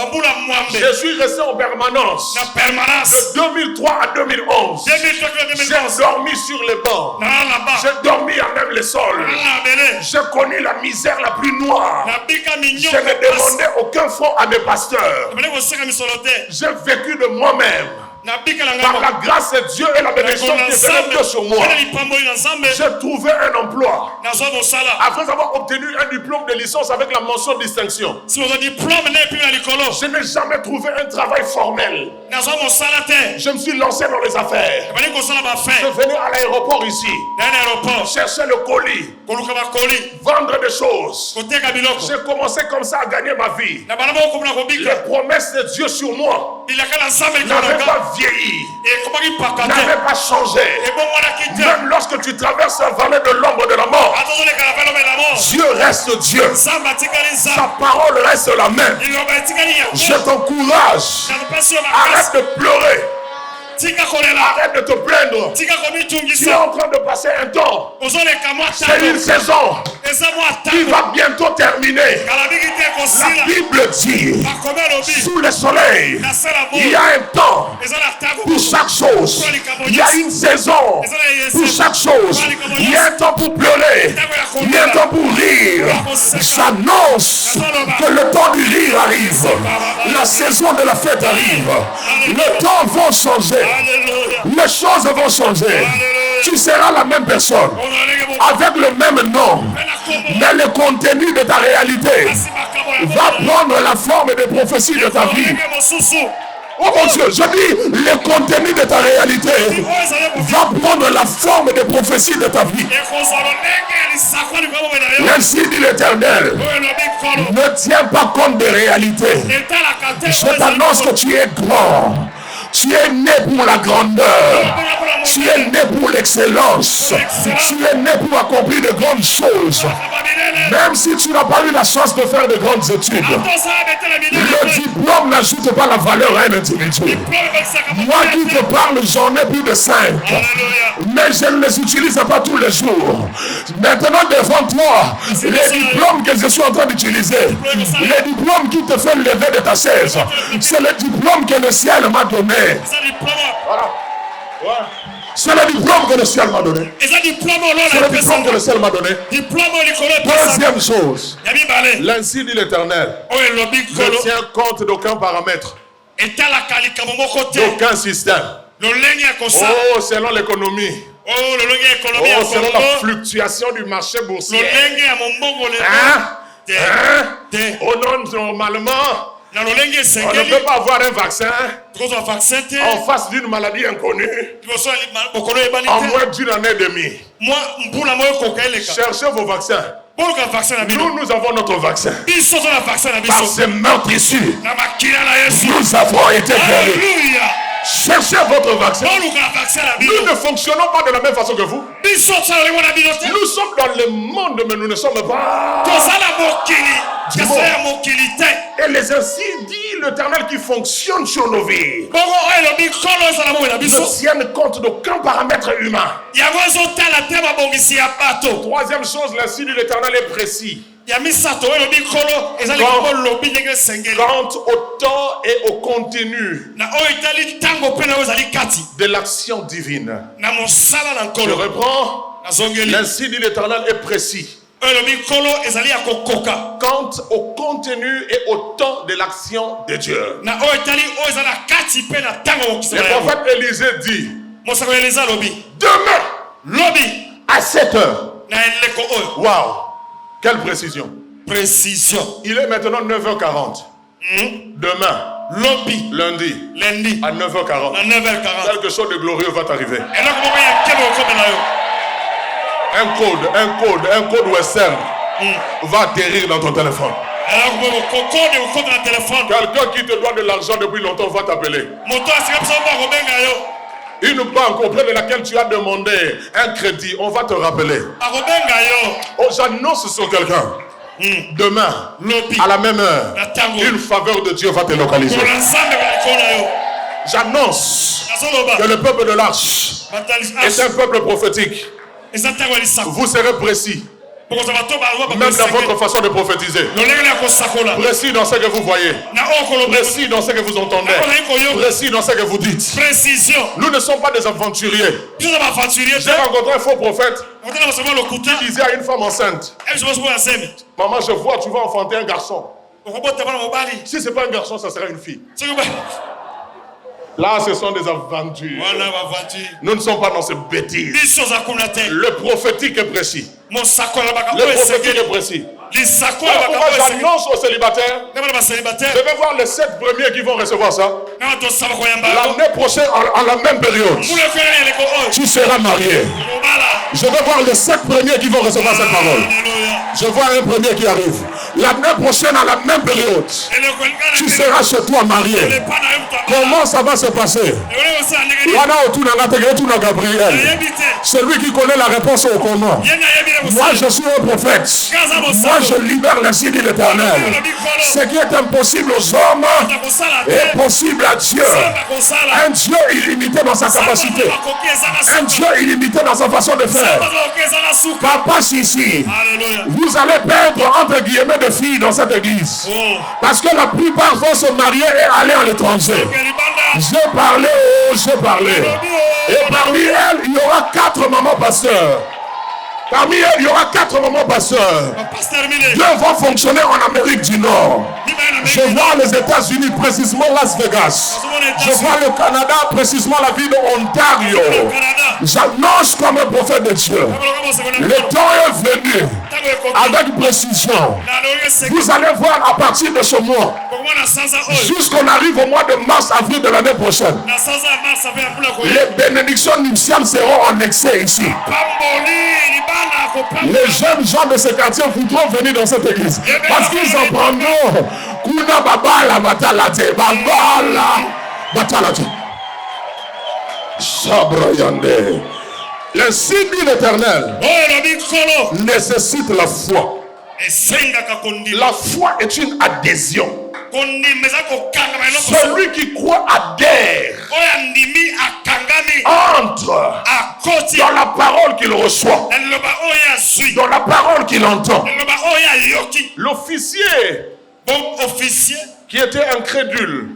Je suis resté en permanence de 2003 à 2011. J'ai dormi sur les bancs. J'ai dormi à même les sols. J'ai connu la misère la plus noire. Je ne demandais aucun fonds à mes pasteurs. J'ai vécu de moi-même. Par la grâce de Dieu et la bénédiction qui est venue sur moi, j'ai trouvé un emploi. Après avoir obtenu un diplôme de licence avec la mention distinction, je n'ai jamais trouvé un travail formel. Je me suis lancé dans les affaires. Je venais à l'aéroport ici, chercher le colis, vendre des choses. J'ai commencé comme ça à gagner ma vie. Les promesses de Dieu sur moi n'avaient pas vieilli, n'avaient pas changé. Même lorsque tu traverses la vallée de l'ombre de la mort, Dieu reste Dieu. Sa parole reste la même. Je t'encourage. Arrête de pleurer. Arrête de te plaindre. Tu es en train de passer un temps. C'est une saison qui va bientôt terminer. La Bible dit, sous le soleil, il y a un temps pour chaque chose. Il y a une saison pour chaque chose. Il y a un temps pour pleurer. Il y a un temps pour rire. J'annonce que le temps du rire arrive. La saison de la fête arrive. Le temps va changer. Les choses vont changer. Tu seras la même personne avec le même nom, mais le contenu de ta réalité va prendre la forme des prophéties de ta vie. Oh mon Dieu, je dis, le contenu de ta réalité va prendre la forme des prophéties de ta vie. Ainsi dit l'Éternel, ne tiens pas compte des réalités. Je t'annonce que tu es grand. Tu es né pour la grandeur. Tu es né pour l'excellence. Tu es né pour accomplir de grandes choses. Même si tu n'as pas eu la chance de faire de grandes études, le diplôme n'ajoute pas la valeur à un individu. Moi qui te parle, j'en ai plus de 5. Mais je ne les utilise pas tous les jours. Maintenant devant toi, les diplômes que je suis en train d'utiliser, les diplômes qui te font lever de ta chaise, c'est le diplôme que le ciel m'a donné. Voilà. C'est le diplôme que le ciel m'a donné. C'est le diplôme que le ciel m'a donné. Deuxième chose, l'ainsi dit l'Éternel, ne tient compte d'aucun paramètre, d'aucun système. Oh, selon l'économie. Oh, selon la fluctuation du marché boursier. Oh non, normalement, on ne peut pas avoir un vaccin en face d'une maladie inconnue en moins d'une année et demie. Cherchez vos vaccins. Nous avons notre vaccin. Par ce meurtre issu, nous avons été guéris. Cherchez votre vaccin. Nous ne fonctionnons pas de la même façon que vous. Nous sommes dans le monde, mais nous ne sommes pas. Et les ainsi dit l'Éternel qui fonctionne sur nos vies ne tiennent compte d'aucun paramètre humain. Troisième chose, l'ainsi dit l'Éternel est précis. Quant au temps et au contenu de l'action divine. Je reprends. L'ainsi dit l'Éternel est précis. Quant au contenu et au temps de l'action de Dieu. Le prophète Élisée dit, demain à 7 heures. Waouh, quelle précision. Il est maintenant 9h40. Demain, lundi, à 9h40. Quelque chose de glorieux va t'arriver. Un code western va atterrir dans ton téléphone. Quelqu'un qui te doit de l'argent depuis longtemps va t'appeler. Une banque auprès de laquelle tu as demandé un crédit, on va te rappeler. Oh, j'annonce sur quelqu'un. Demain, à la même heure, une faveur de Dieu va te localiser. J'annonce que le peuple de l'Arche est un peuple prophétique. Vous serez précis. Même dans votre façon de prophétiser. Précis dans ce que vous voyez. Précis dans ce que vous entendez. Précis dans ce que vous dites. Nous ne sommes pas des aventuriers. J'ai rencontré un faux prophète qui disait à une femme enceinte, maman, je vois, tu vas enfanter un garçon. Si ce n'est pas un garçon, ça sera une fille. Là, ce sont des aventures. Nous ne sommes pas dans ces bêtises. Le prophétique est précis. Le prophétique est précis. Pourquoi j'annonce aux célibataires, je vais voir les 7 premiers qui vont recevoir ça. L'année prochaine, à la même période, tu seras marié. Je vais voir les 7 premiers qui vont recevoir cette parole. Je vois un premier qui arrive. L'année prochaine, à la même période, tu seras chez toi marié. Comment ça va se passer? Gabriel, celui qui connaît la réponse au comment. Moi, je suis un prophète. Moi, je libère l'insi de l'Éternel. Ce qui est impossible aux hommes est possible à Dieu. Un Dieu illimité dans sa capacité. Un Dieu illimité dans sa façon de faire. Papa Sissi, vous allez perdre entre guillemets de filles dans cette église. Parce que la plupart vont se marier et aller à l'étranger. J'ai parlé. Et parmi elles, il y aura 4 mamans pasteurs. Parmi elles, il y aura 4 mamans pasteurs. 2 vont fonctionner en Amérique du Nord. Je vois les États-Unis, précisément Las Vegas. Je vois le Canada, précisément la ville d'Ontario. J'annonce comme un prophète de Dieu. Le temps est venu. Avec précision. Vous allez voir à partir de ce mois, jusqu'on arrive au mois de mars, avril de l'année prochaine, les bénédictions nuptiales seront en excès ici. Les jeunes gens de ce quartier voudront venir dans cette église parce qu'ils en prendront. Kuna babala batalate, babala batalate. Sabrayande. Le signe de l'Éternel nécessite la foi. La foi est une adhésion. Celui qui croit adhère, entre dans la parole qu'il reçoit, dans la parole qu'il entend. L'officier qui était incrédule,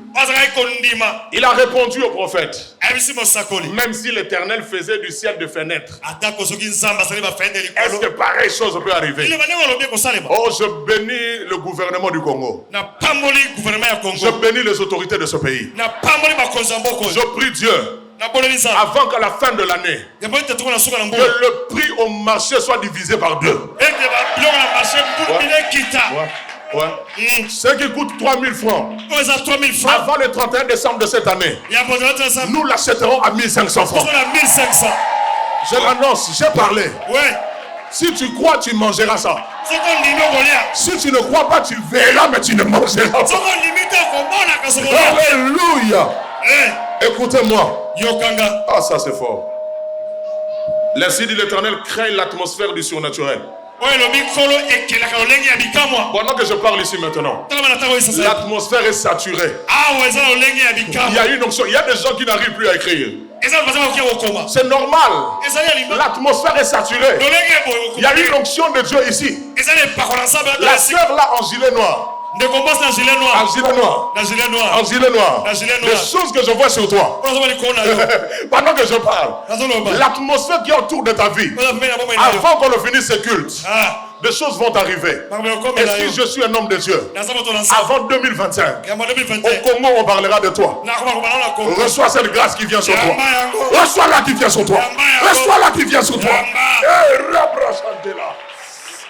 il a répondu au prophète, même si l'Éternel faisait du ciel des fenêtres, est-ce que pareille chose peut arriver? Oh, je bénis le gouvernement du Congo. Je bénis les autorités de ce pays. Je prie Dieu, avant qu'à la fin de l'année, que le prix au marché soit divisé par deux. Ouais. Ce qui coûte 3000 francs, avant le 31 décembre de cette année, nous l'achèterons à 1500 francs. Je l'annonce, j'ai parlé. Si tu crois, tu mangeras ça. Si tu ne crois pas, tu verras, mais tu ne mangeras pas. Alléluia. Écoutez-moi. Ah, ça c'est fort. L'ainsi dit l'Éternel crée l'atmosphère du surnaturel. Pendant que je parle ici maintenant, l'atmosphère est saturée. Il y a une onction. Il y a des gens qui n'arrivent plus à écrire. C'est normal. L'atmosphère est saturée. Il y a une onction de Dieu ici. La sœur là en gilet noir. En gilet noir. Les choses que je vois sur toi. Pendant que je parle, l'atmosphère qui est autour de ta vie, avant qu'on ne finisse ce culte, des choses vont arriver. Et si je suis un homme de Dieu, avant 2025, au Congo on parlera de toi. Reçois cette grâce qui vient sur toi. Reçois la qui vient sur toi. Reçois la qui vient sur toi.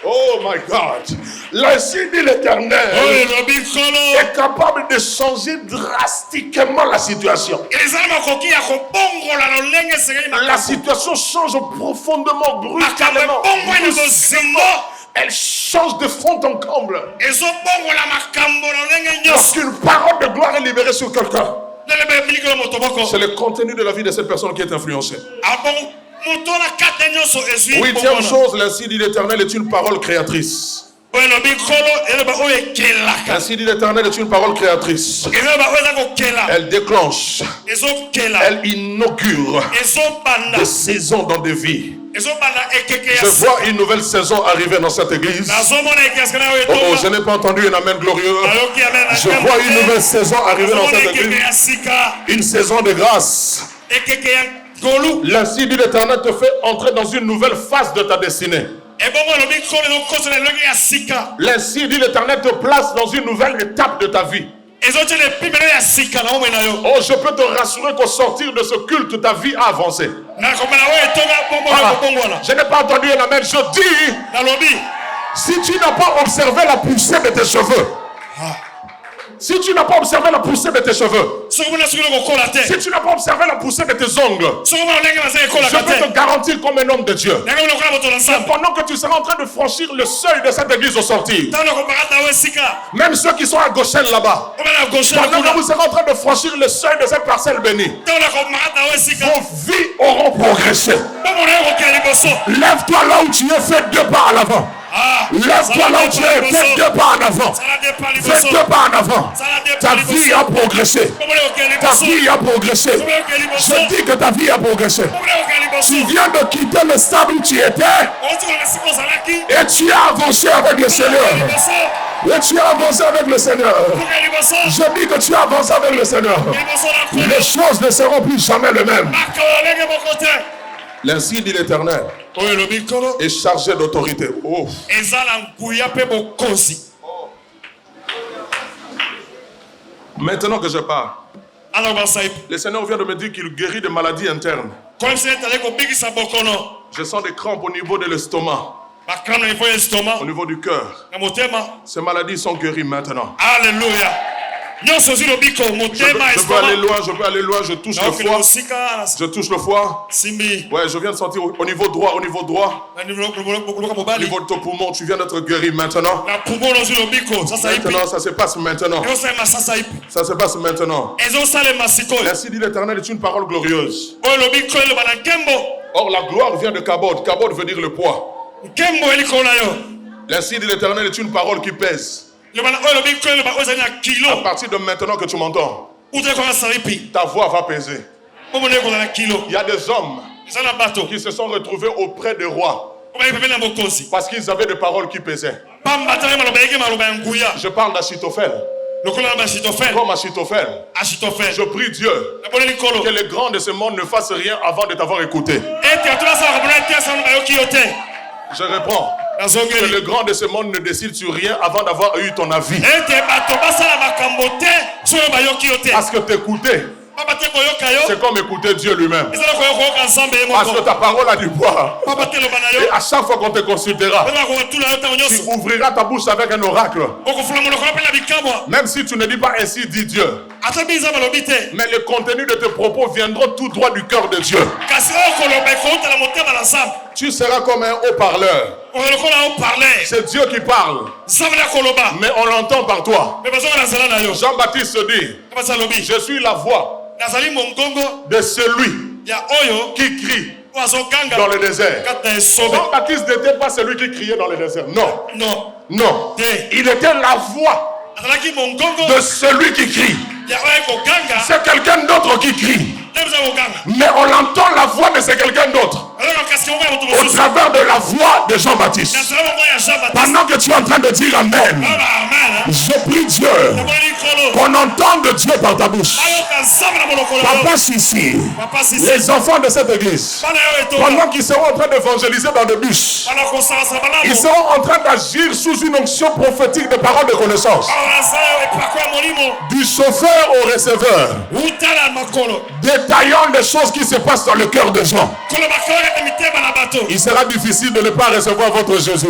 Oh my God. L'ainsi dit l'Éternel est capable de changer drastiquement la situation. La situation change profondément, brutalement. Elle change de fond en comble. Lorsqu'une parole de gloire est libérée sur quelqu'un, c'est le contenu de la vie de cette personne qui est influencée. Huitième chose, l'ainsi dit l'Éternel est une parole créatrice. L'ainsi dit l'Éternel est une parole créatrice. Elle déclenche, elle inaugure des saisons dans des vies. Je vois une nouvelle saison arriver dans cette église. Oh, je n'ai pas entendu un amen glorieux. Je vois une nouvelle saison arriver dans cette église. Une saison de grâce. L'ainsi dit l'Éternel te fait entrer dans une nouvelle phase de ta destinée. L'ainsi dit l'Éternel te place dans une nouvelle étape de ta vie. Oh, je peux te rassurer qu'au sortir de ce culte, ta vie a avancé. Je n'ai pas entendu un amen. Je dis, si tu n'as pas observé la poussée de tes cheveux, si tu n'as pas observé la poussée de tes cheveux, si tu n'as pas observé la poussée de tes ongles, je peux te garantir comme un homme de Dieu, pendant que tu seras en train de franchir le seuil de cette église au sortir, même ceux qui sont à Goshen là-bas, pendant que vous serez en train de franchir le seuil de cette parcelle bénie, vos vies auront progressé. Lève-toi là où tu es, fais 2 pas à l'avant. Lève-toi là où tu es, fais 2 pas en avant. Fais 2 pas en avant. Ta vie a progressé. Ta vie a progressé. Je dis que ta vie a progressé. Tu viens de quitter le stade où tu étais et tu as avancé avec le Seigneur. Et tu as avancé avec le Seigneur. Je dis que tu as avancé avec le Seigneur. Les choses ne seront plus jamais les mêmes. L'ainsi dit l'Éternel est chargé d'autorité. Oh. Maintenant que je parle, le Seigneur vient de me dire qu'il guérit des maladies internes. Je sens des crampes au niveau de l'estomac, au niveau du cœur. Ces maladies sont guéries maintenant. Alléluia. Je peux aller loin, je touche le foie. Je touche le foie. Ouais, je viens de sentir au niveau droit. Au niveau de ton poumon, tu viens d'être guéri maintenant. Maintenant, ça se passe maintenant. Ça se passe maintenant. Ainsi dit l'Éternel est une parole glorieuse. Or, la gloire vient de Kabod. Kabod veut dire le poids. L'ainsi de l'Éternel est une parole qui pèse. À partir de maintenant que tu m'entends, ta voix va peser. Il y a des hommes qui se sont retrouvés auprès des rois parce qu'ils avaient des paroles qui pesaient. Je parle d'Achitophel. Comme Achitophel, je prie Dieu que les grands de ce monde ne fassent rien avant de t'avoir écouté. Je réponds que le grand de ce monde ne décide sur rien avant d'avoir eu ton avis. Parce que t'écouter, c'est comme écouter Dieu lui-même. Parce que ta parole a du poids. Et à chaque fois qu'on te consultera, tu ouvriras ta bouche avec un oracle. Même si tu ne dis pas ainsi dit Dieu. Mais le contenu de tes propos viendra tout droit du cœur de Dieu. Tu seras comme un haut-parleur. C'est Dieu qui parle. Mais on l'entend par toi. Jean-Baptiste dit, je suis la voix de celui qui crie dans le désert. Jean-Baptiste n'était pas celui qui criait dans le désert. Non. Non. Il était la voix de celui qui crie. C'est quelqu'un d'autre qui crie. Mais on entend la voix de ce quelqu'un d'autre au travers de la voix de Jean-Baptiste. Pendant que tu es en train de dire Amen, je prie Dieu qu'on entende Dieu par ta bouche. Papa Sissi, les enfants de cette église, pendant qu'ils seront en train d'évangéliser dans des bus, ils seront en train d'agir sous une onction prophétique de paroles de connaissance. Du chauffeur au receveur, détaillant les choses qui se passent dans le cœur des gens. Il sera difficile de ne pas recevoir votre Jésus.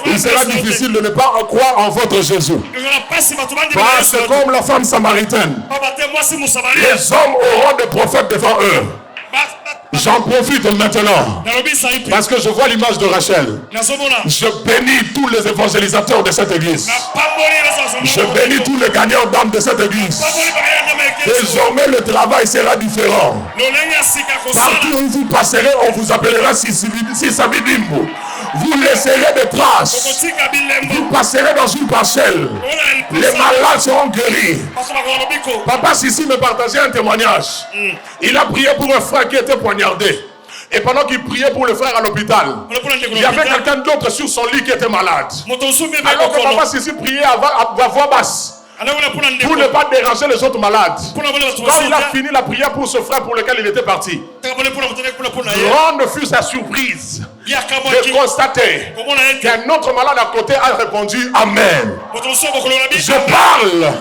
Il sera difficile de ne pas croire en votre Jésus. Parce que comme la femme samaritaine, les hommes auront des prophètes devant eux. J'en profite maintenant parce que je vois l'image de Rachel. Je bénis tous les évangélisateurs de cette église. Je bénis tous les gagnants d'âme de cette église. Désormais le travail sera différent. Partout où vous passerez, on vous appellera Sisabidimbo. Vous laisserez des traces. Vous passerez dans une parcelle. Les malades seront guéris. Papa Sissi me partageait un témoignage. Il a prié pour un frère qui était poignardé. Et pendant qu'il priait pour le frère à l'hôpital, il y avait quelqu'un d'autre sur son lit qui était malade. Alors que Papa Sissi priait à voix basse pour ne pas déranger les autres malades. Quand il a fini la prière pour ce frère pour lequel il était parti, grande fut sa surprise de constater qu'un autre malade à côté a répondu Amen. Je parle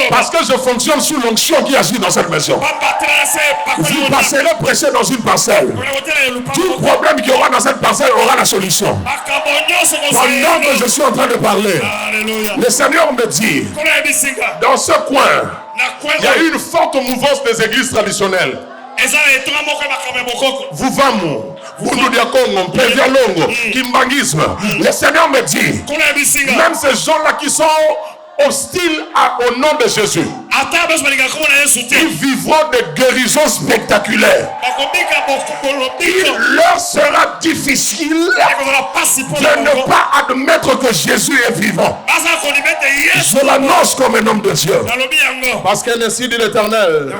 parce que je fonctionne sous l'onction qui agit dans cette maison. Vous passerez prêcher dans une parcelle. Tout problème qu'il y aura dans cette parcelle aura la solution. Pendant que je suis en train de parler, le Seigneur me dit, dans ce coin, il y a une forte mouvance des églises traditionnelles. Vuvamo, Bundudiakongo, Pévialongo, Kimbangisme. Le Seigneur me dit, même ces gens-là qui sont hostiles au nom de Jésus, ils vivront des guérisons spectaculaires. Il leur sera difficile de ne pas admettre que Jésus est vivant. Je l'annonce comme un homme de Dieu. Parce qu'elle ainsi dit l'Éternel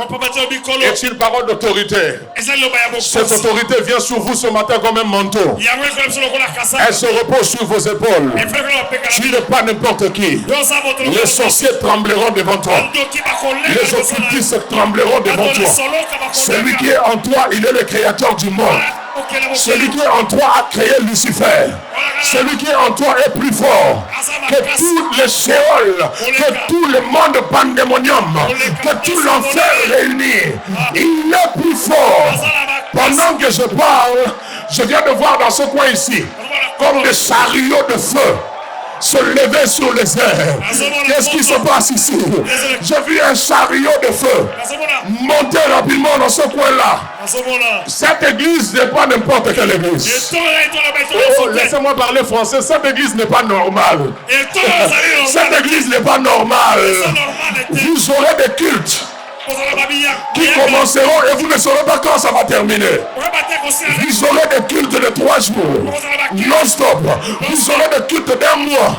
est une parole d'autorité. Cette autorité vient sur vous ce matin comme un manteau. Elle se repose sur vos épaules. Tu n'es pas n'importe qui. Les sorciers trembleront devant toi. Les occultistes trembleront devant toi. Celui qui est en toi, il est le créateur du monde. Celui qui est en toi a créé Lucifer. Celui qui est en toi est plus fort que tous les Sheol, que tout le monde pandémonium, que tout l'enfer réuni. Il est plus fort. Pendant que je parle, je viens de voir dans ce coin ici comme des chariots de feu se lever sur les airs. Qu'est-ce qui se passe ici? J'ai vu un chariot de feu monter rapidement dans ce coin-là. Cette église n'est pas n'importe quelle église. Oh, laissez-moi parler français. Cette église n'est pas normale. Cette église n'est pas normale. Vous aurez des cultes qui commenceront et vous ne saurez pas quand ça va terminer. Vous aurez des cultes de 3 jours, non-stop. Vous aurez des cultes d'1 mois,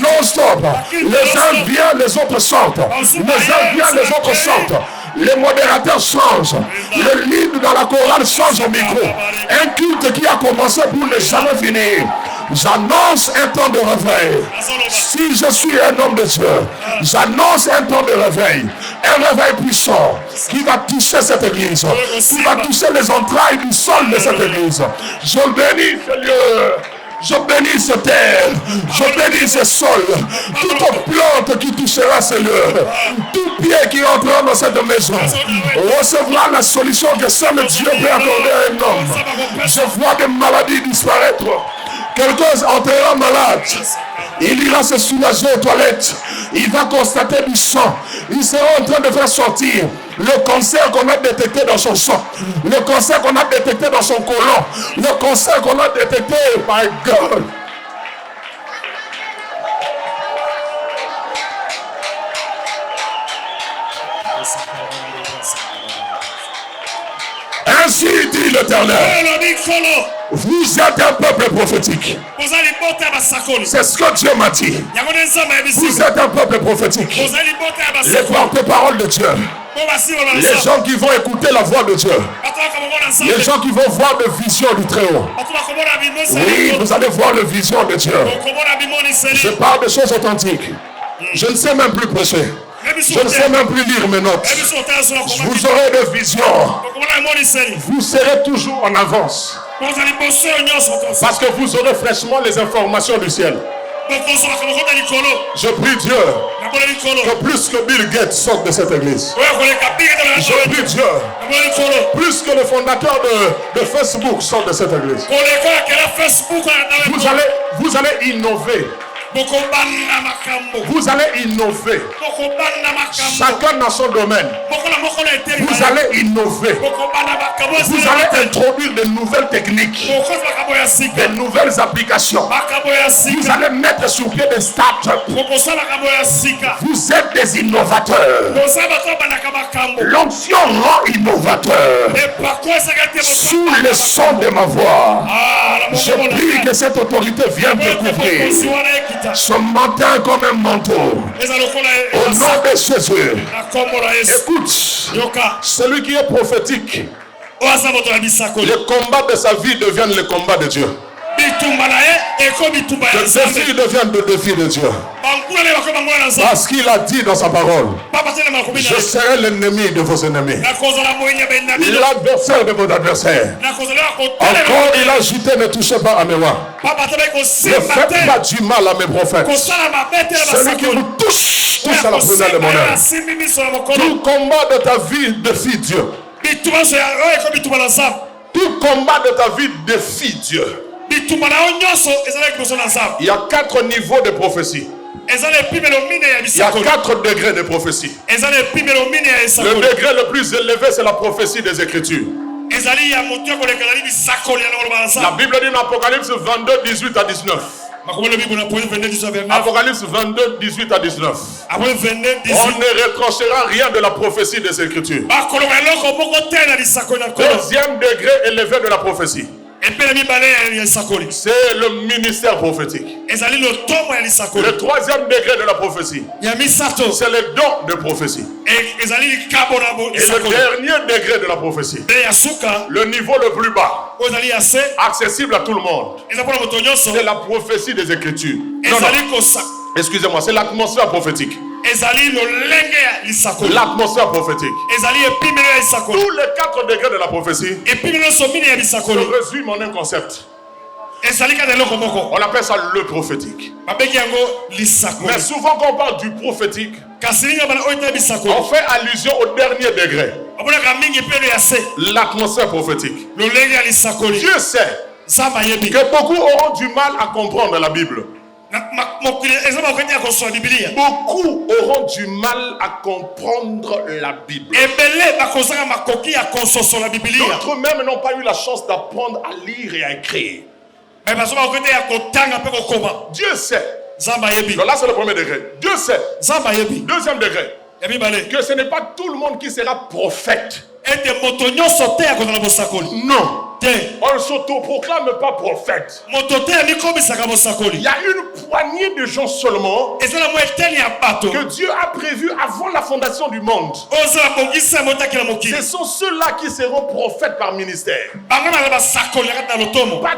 non-stop. Les uns viennent, les autres sortent. Les uns viennent, les autres sortent. Les modérateurs changent. Le lead dans la chorale change au micro. Un culte qui a commencé pour ne jamais finir. J'annonce un temps de réveil. Si je suis un homme de Dieu, j'annonce un temps de réveil. Un réveil puissant qui va toucher cette église. Qui va toucher les entrailles du sol de cette église. Je bénis ce lieu. Je bénis cette terre, je bénis ce sol, toute plante qui touchera ce lieu, tout pied qui entrera dans cette maison recevra la solution que seul Dieu peut accorder à un homme. Je vois des maladies disparaître. Quelqu'un entrera malade. Il ira se soulager aux toilettes. Il va constater du sang. Il sera en train de faire sortir le cancer qu'on a détecté dans son sang. Le cancer qu'on a détecté dans son côlon. Le cancer qu'on a détecté. My God. Ainsi dit l'Éternel. Vous êtes un peuple prophétique. C'est ce que Dieu m'a dit. Vous êtes un peuple prophétique. Les porte-paroles de Dieu. Les gens qui vont écouter la voix de Dieu. Les gens qui vont voir des visions du Très-Haut. Oui, vous allez voir les visions de Dieu. Je parle de choses authentiques. Je ne sais même plus prêcher. Je ne sais même plus lire mes notes. Vous aurez des visions. Vous serez toujours en avance. Parce que vous aurez fraîchement les informations du ciel. Je prie Dieu que plus que Bill Gates sorte de cette église. Je prie Dieu plus que le fondateur de Facebook sorte de cette église. Vous allez innover. Vous allez innover. Chacun dans son domaine. Vous allez innover. Vous allez introduire de nouvelles techniques, de nouvelles applications. Vous allez mettre sur pied des startups. Vous êtes des innovateurs. L'onction rend innovateur. Sous le son de ma voix, je prie que cette autorité vienne te couvrir ce matin comme un manteau. Au nom de Jésus. Écoute, celui qui est prophétique, le combat de sa vie devient le combat de Dieu. Le défi devient le défi de Dieu. Parce qu'il a dit dans sa parole, je serai l'ennemi de vos ennemis, l'adversaire de vos adversaires. Encore il a ajouté, ne touchez pas à mes rois. Ne faites pas du mal à mes prophètes. Celui qui vous touche, touche à la prunelle de mon œil. Tout combat de ta vie défie Dieu. Tout combat de ta vie défie Dieu. Il y a 4 niveaux de prophétie. Il y a 4 degrés de prophétie. Le degré le plus élevé, c'est la prophétie des Écritures. La Bible dit dans Apocalypse 22, 18 à 19. Apocalypse 22, 18 à 19. On ne retranchera rien de la prophétie des Écritures. Deuxième degré élevé de la prophétie, c'est le ministère prophétique. Le troisième degré de la prophétie, c'est le don de prophétie. Et le dernier degré de la prophétie, le niveau le plus bas, accessible à tout le monde, c'est la prophétie des Écritures. Excusez-moi, c'est l'atmosphère prophétique. L'atmosphère prophétique. Tous les 4 degrés de la prophétie se résument en un concept. On appelle ça le prophétique. Mais souvent quand on parle du prophétique, on fait allusion au dernier degré, l'atmosphère prophétique. Dieu sait que beaucoup auront du mal à comprendre la Bible. Beaucoup auront du mal à comprendre la Bible. D'autres même n'ont pas eu la chance d'apprendre à lire et à écrire. Dieu sait. Donc là c'est le premier degré. Dieu sait. Deuxième degré, Que ce n'est pas tout le monde qui sera prophète. Non. On ne s'autoproclame pas prophète. Il y a une poignée de gens seulement que Dieu a prévu avant la fondation du monde. Ce sont ceux-là qui seront prophètes par ministère. Pas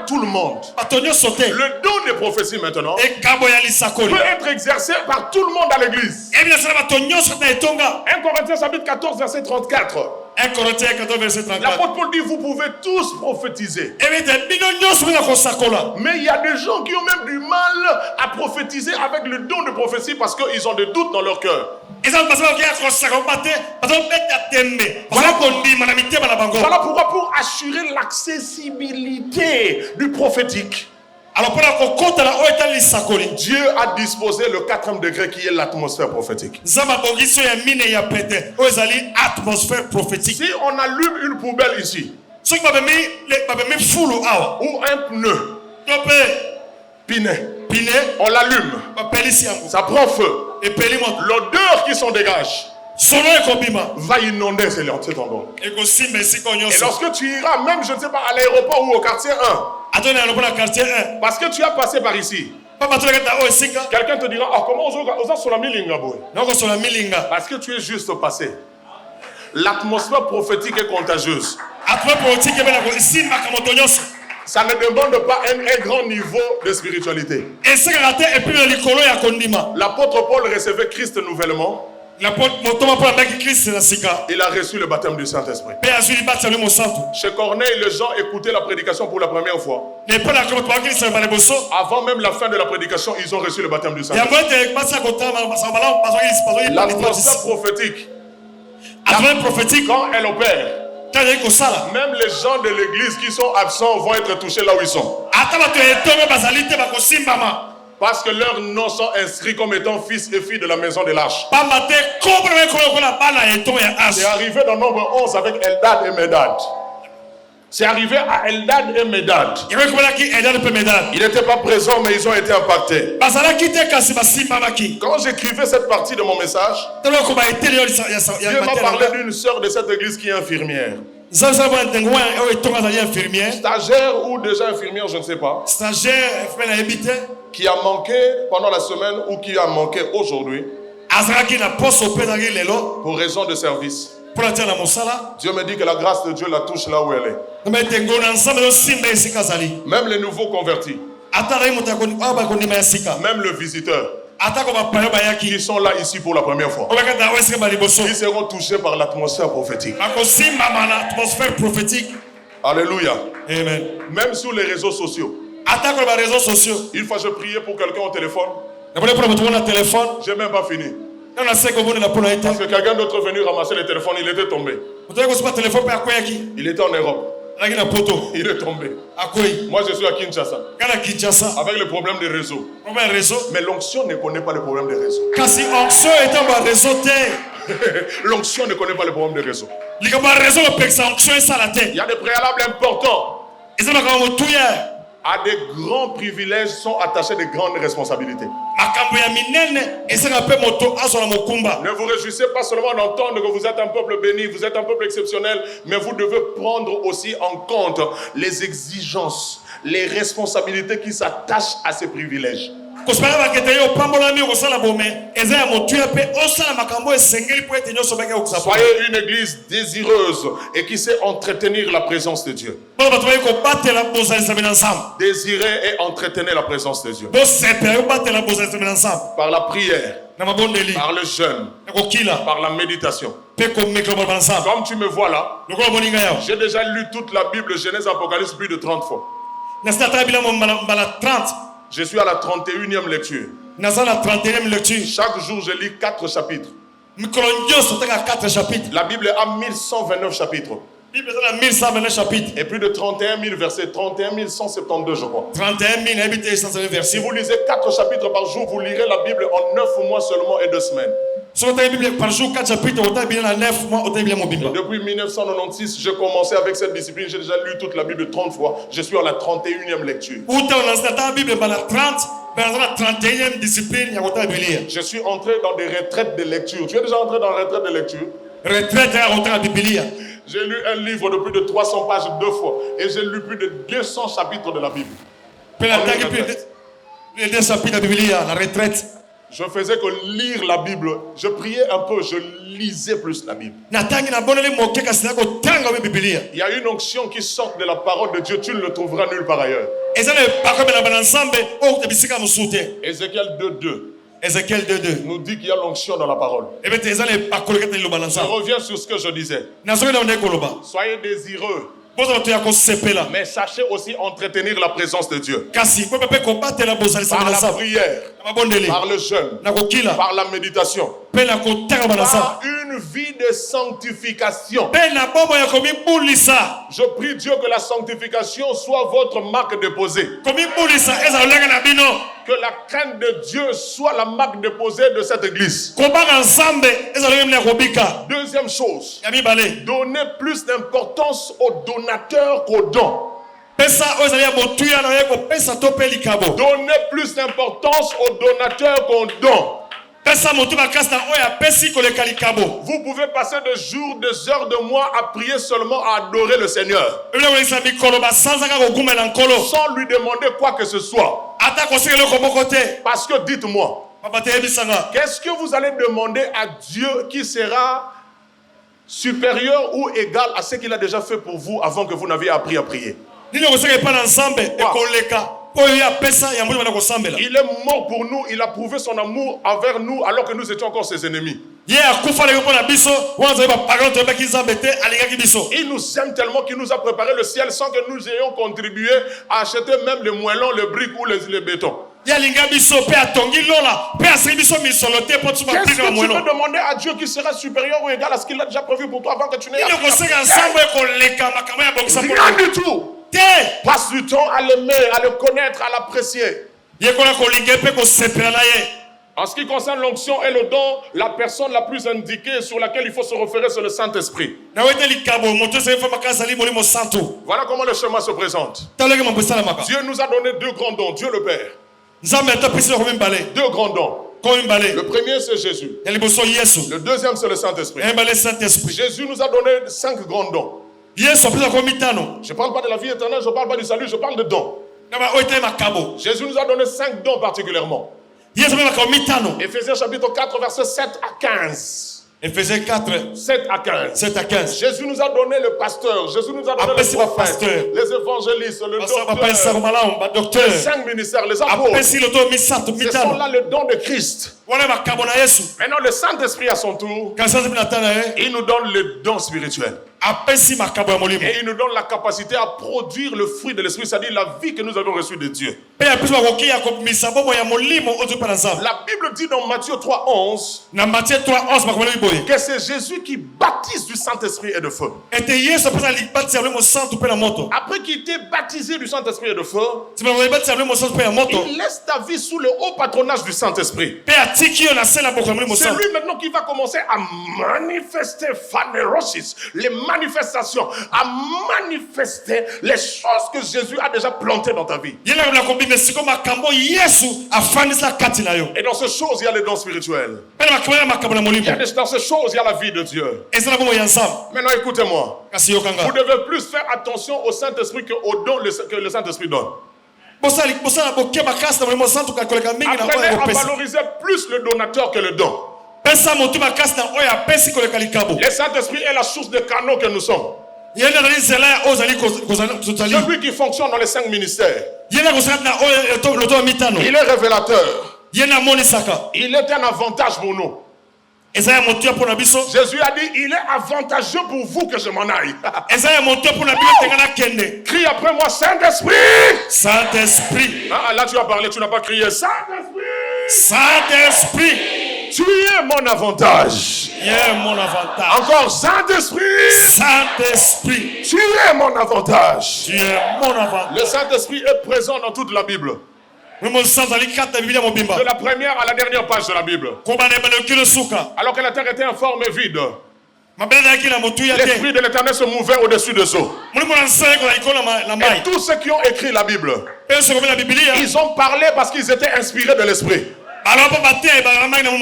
tout le monde. Le don de prophétie maintenant peut être exercé par tout le monde à l'église. 1 Corinthiens chapitre 14 verset 34. 1 Corinthiens 14 verset 34. L'apôtre Paul dit vous pouvez tous prophétiser. Mais il y a des gens qui ont même du mal à prophétiser avec le don de prophétie parce qu'ils ont des doutes dans leur cœur. Voilà pourquoi pour assurer l'accessibilité du prophétique, Dieu a disposé le 4e degré qui est l'atmosphère prophétique. Si on allume une poubelle ici, ou un pneu, on l'allume, ça prend feu. L'odeur qui s'en dégage va inonder cet endroit. Et lorsque tu iras, même je ne sais pas, à l'aéroport ou au quartier 1, parce que tu as passé par ici, quelqu'un te dira comment on sur la milinga boy. Parce que tu es juste passé. L'atmosphère prophétique est contagieuse. Ça ne demande pas un grand niveau de spiritualité. L'apôtre Paul recevait Christ nouvellement. Il a reçu le baptême du Saint-Esprit. Chez Corneille, les gens écoutaient la prédication pour la première fois. Avant même la fin de la prédication, ils ont reçu le baptême du Saint-Esprit. L'atmosphère prophétique, quand elle opère, même les gens de l'église qui sont absents vont être touchés là où ils sont. Parce que leurs noms sont inscrits comme étant fils et filles de la maison de l'Arche. C'est arrivé dans Nombre 11 avec Eldad et Médad. C'est arrivé à Eldad et Médad. Ils n'étaient pas présents, mais ils ont été impactés. Quand j'écrivais cette partie de mon message, Dieu m'a parlé d'une sœur de cette église qui est infirmière. Stagiaire ou déjà infirmière, je ne sais pas. Qui a manqué pendant la semaine ou qui a manqué aujourd'hui pour raison de service. Dieu me dit que la grâce de Dieu la touche là où elle est. Même les nouveaux convertis, même le visiteur, qui sont là ici pour la première fois, ils seront touchés par l'atmosphère prophétique. Alléluia. Amen. Même sur les réseaux sociaux. Une fois je priais pour quelqu'un au téléphone. J'ai même pas fini. Parce que quelqu'un d'autre est venu ramasser le téléphone, il était tombé. Il était en Europe. Il est tombé. Moi je suis à Kinshasa. Avec le problème des réseaux. Mais l'onction ne connaît pas le problème des réseaux. L'onction ne connaît pas le problème des réseaux. Il y a des préalables importants. À des grands privilèges sont attachés de grandes responsabilités. Ne vous réjouissez pas seulement d'entendre que vous êtes un peuple béni, vous êtes un peuple exceptionnel, mais vous devez prendre aussi en compte les exigences, les responsabilités qui s'attachent à ces privilèges. Soyez une église désireuse et qui sait entretenir la présence de Dieu. Désirez et entretenez la présence de Dieu. Par la prière, par le jeûne, par la méditation. Comme tu me vois là, j'ai déjà lu toute la Bible, Genèse, Apocalypse, plus de 30 fois. Je suis à la 31e lecture. Chaque jour, je lis 4 chapitres. La Bible a 1129 chapitres. Et plus de 31 000 versets. 31 172, je crois. Si vous lisez 4 chapitres par jour, vous lirez la Bible en 9 mois seulement et 2 semaines. Depuis 1996, j'ai commencé avec cette discipline. J'ai déjà lu toute la Bible 30 fois. Je suis à la 31e lecture. Je suis entré dans des retraites de lecture. Tu es déjà entré dans la retraite de lecture? J'ai lu un livre de plus de 300 pages 2 fois. Et j'ai lu plus de 200 chapitres de la Bible. Je faisais que lire la Bible. Je priais un peu, je lisais plus la Bible. Il y a une onction qui sort de la parole de Dieu, tu ne le trouveras nulle part ailleurs. Ézéchiel 2:2 nous dit qu'il y a l'onction dans la parole. Je reviens sur ce que je disais. Soyez désireux, mais sachez aussi entretenir la présence de Dieu. Par la prière, par le jeûne, par la méditation, par une vie de sanctification. Je prie Dieu que la sanctification soit votre marque déposée. Que la crainte de Dieu soit la marque déposée de cette église. Deuxième chose, donnez plus d'importance aux donateurs qu'aux dons. Donnez plus d'importance aux donateurs qu'aux dons. Vous pouvez passer des jours, des heures, de mois à prier seulement, à adorer le Seigneur, sans lui demander quoi que ce soit. Parce que dites-moi, qu'est-ce que vous allez demander à Dieu qui sera supérieur ou égal à ce qu'il a déjà fait pour vous avant que vous n'aviez appris à prier? Il est mort pour nous, il a prouvé son amour envers nous alors que nous étions encore ses ennemis. Il nous aime tellement qu'il nous a préparé le ciel sans que nous ayons contribué à acheter même les moellons, les briques ou les bétons. Qu'est-ce que tu peux demander à Dieu qui sera supérieur ou égal à ce qu'il a déjà prévu pour toi avant que tu n'aies rien du tout. Passe du temps à l'aimer, à le connaître, à l'apprécier. En ce qui concerne l'onction et le don, la personne la plus indiquée sur laquelle il faut se référer, c'est le Saint-Esprit. Voilà comment le chemin se présente. Dieu nous a donné 2 grands dons. Dieu le Père. 2 grands dons. Le premier, c'est Jésus. Le deuxième, c'est le Saint-Esprit. Jésus nous a donné 5 grands dons. Je ne parle pas de la vie éternelle, je ne parle pas du salut, je parle de dons. Jésus nous a donné 5 dons particulièrement. Éphésiens chapitre 4, versets 7 à 15. Éphésiens 4, 7 à 15. Jésus nous a donné le pasteur, Jésus nous a donné le prophète, les évangélistes, le docteur, les 5 ministères, les apôtres. Ce sont là les dons de Christ. Maintenant, le Saint-Esprit à son tour, il nous donne les dons spirituels. Et il nous donne la capacité à produire le fruit de l'Esprit, c'est-à-dire la vie que nous avons reçue de Dieu. La Bible dit dans Matthieu 3:11 que c'est Jésus qui baptise du Saint-Esprit et de feu. Après qu'il était baptisé du Saint-Esprit et de feu, il laisse ta vie sous le haut patronage du Saint-Esprit. C'est lui maintenant qui va commencer à manifester phanerosis, les manifestations, à manifester les choses que Jésus a déjà plantées dans ta vie. Et dans ces choses, il y a les dons spirituels. Dans ces choses, il y a la vie de Dieu. Maintenant, écoutez-moi. Vous devez plus faire attention au Saint-Esprit qu'aux dons que le Saint-Esprit donne. Apprenez à valoriser plus le donateur que le don. Le Saint-Esprit est la source de canaux que nous sommes. Celui qui fonctionne dans les 5 ministères. Il est révélateur. Il est un avantage pour nous. Jésus a dit, il est avantageux pour vous que je m'en aille. Crie après moi, Saint-Esprit. Saint-Esprit. Ah, là tu as parlé, tu n'as pas crié. Saint-Esprit. Saint-Esprit. Tu es mon avantage. Tu es mon avantage. Encore, Saint-Esprit. Saint-Esprit. Tu es mon avantage. Tu es mon avantage. Le Saint-Esprit est présent dans toute la Bible. De la première à la dernière page de la Bible. Alors que la terre était informe et vide, l'Esprit de l'Éternel se mouvait au-dessus des eaux. Et tous ceux qui ont écrit la Bible, ils ont parlé parce qu'ils étaient inspirés de l'Esprit.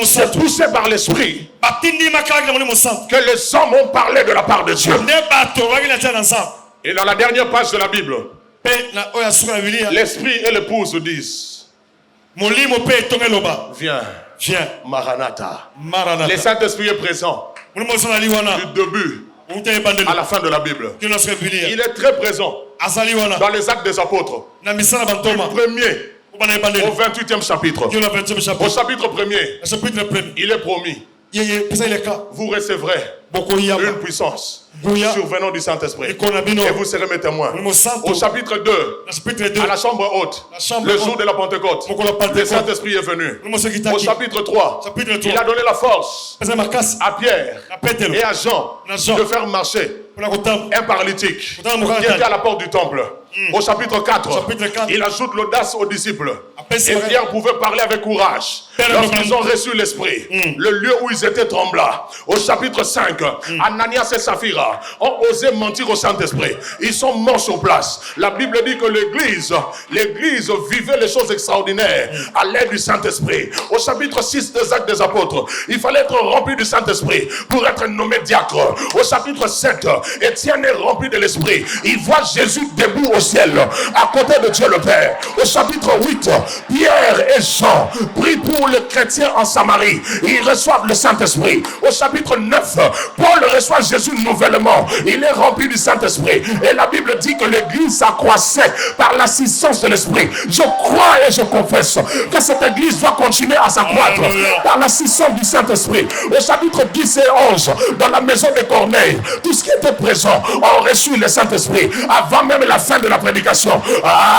C'est poussé par l'Esprit que les hommes ont parlé de la part de Dieu. Et dans la dernière page de la Bible, l'Esprit et l'épouse disent: viens, Maranatha. Le Saint-Esprit est présent du début à la fin de la Bible. Il est très présent dans les Actes des Apôtres, du 1er au 28e chapitre. Au chapitre 1er, il est promis: vous recevrez une puissance survenant du Saint-Esprit et vous serez mes témoins. Au chapitre 2, à la chambre haute, le jour de la Pentecôte, le Saint-Esprit est venu. Au chapitre 3, il a donné la force à Pierre et à Jean de faire marcher un paralytique qui était à la porte du temple. Au chapitre 4, il ajoute l'audace aux disciples. Et Pierre pouvait parler avec courage lorsqu'ils ont reçu l'Esprit. Le lieu où ils étaient trembla. Au chapitre 5, Ananias et Saphira ont osé mentir au Saint-Esprit. Ils sont morts sur place. La Bible dit que l'Église vivait les choses extraordinaires à l'aide du Saint-Esprit. Au chapitre 6 des Actes des Apôtres, il fallait être rempli du Saint-Esprit pour être nommé diacre. Au chapitre 7, Étienne est rempli de l'Esprit. Il voit Jésus debout au ciel, à côté de Dieu le Père. Au chapitre 8, Pierre et Jean prient pour les chrétiens en Samarie. Ils reçoivent le Saint-Esprit. Au chapitre 9, Paul reçoit Jésus nouvellement. Il est rempli du Saint-Esprit. Et la Bible dit que l'Église s'accroissait par l'assistance de l'Esprit. Je crois et je confesse que cette Église doit continuer à s'accroître par l'assistance du Saint-Esprit. Au chapitre 10 et 11, dans la maison de Corneille, tout ce qui était présent ont reçu le Saint-Esprit avant même la fin de la prédication.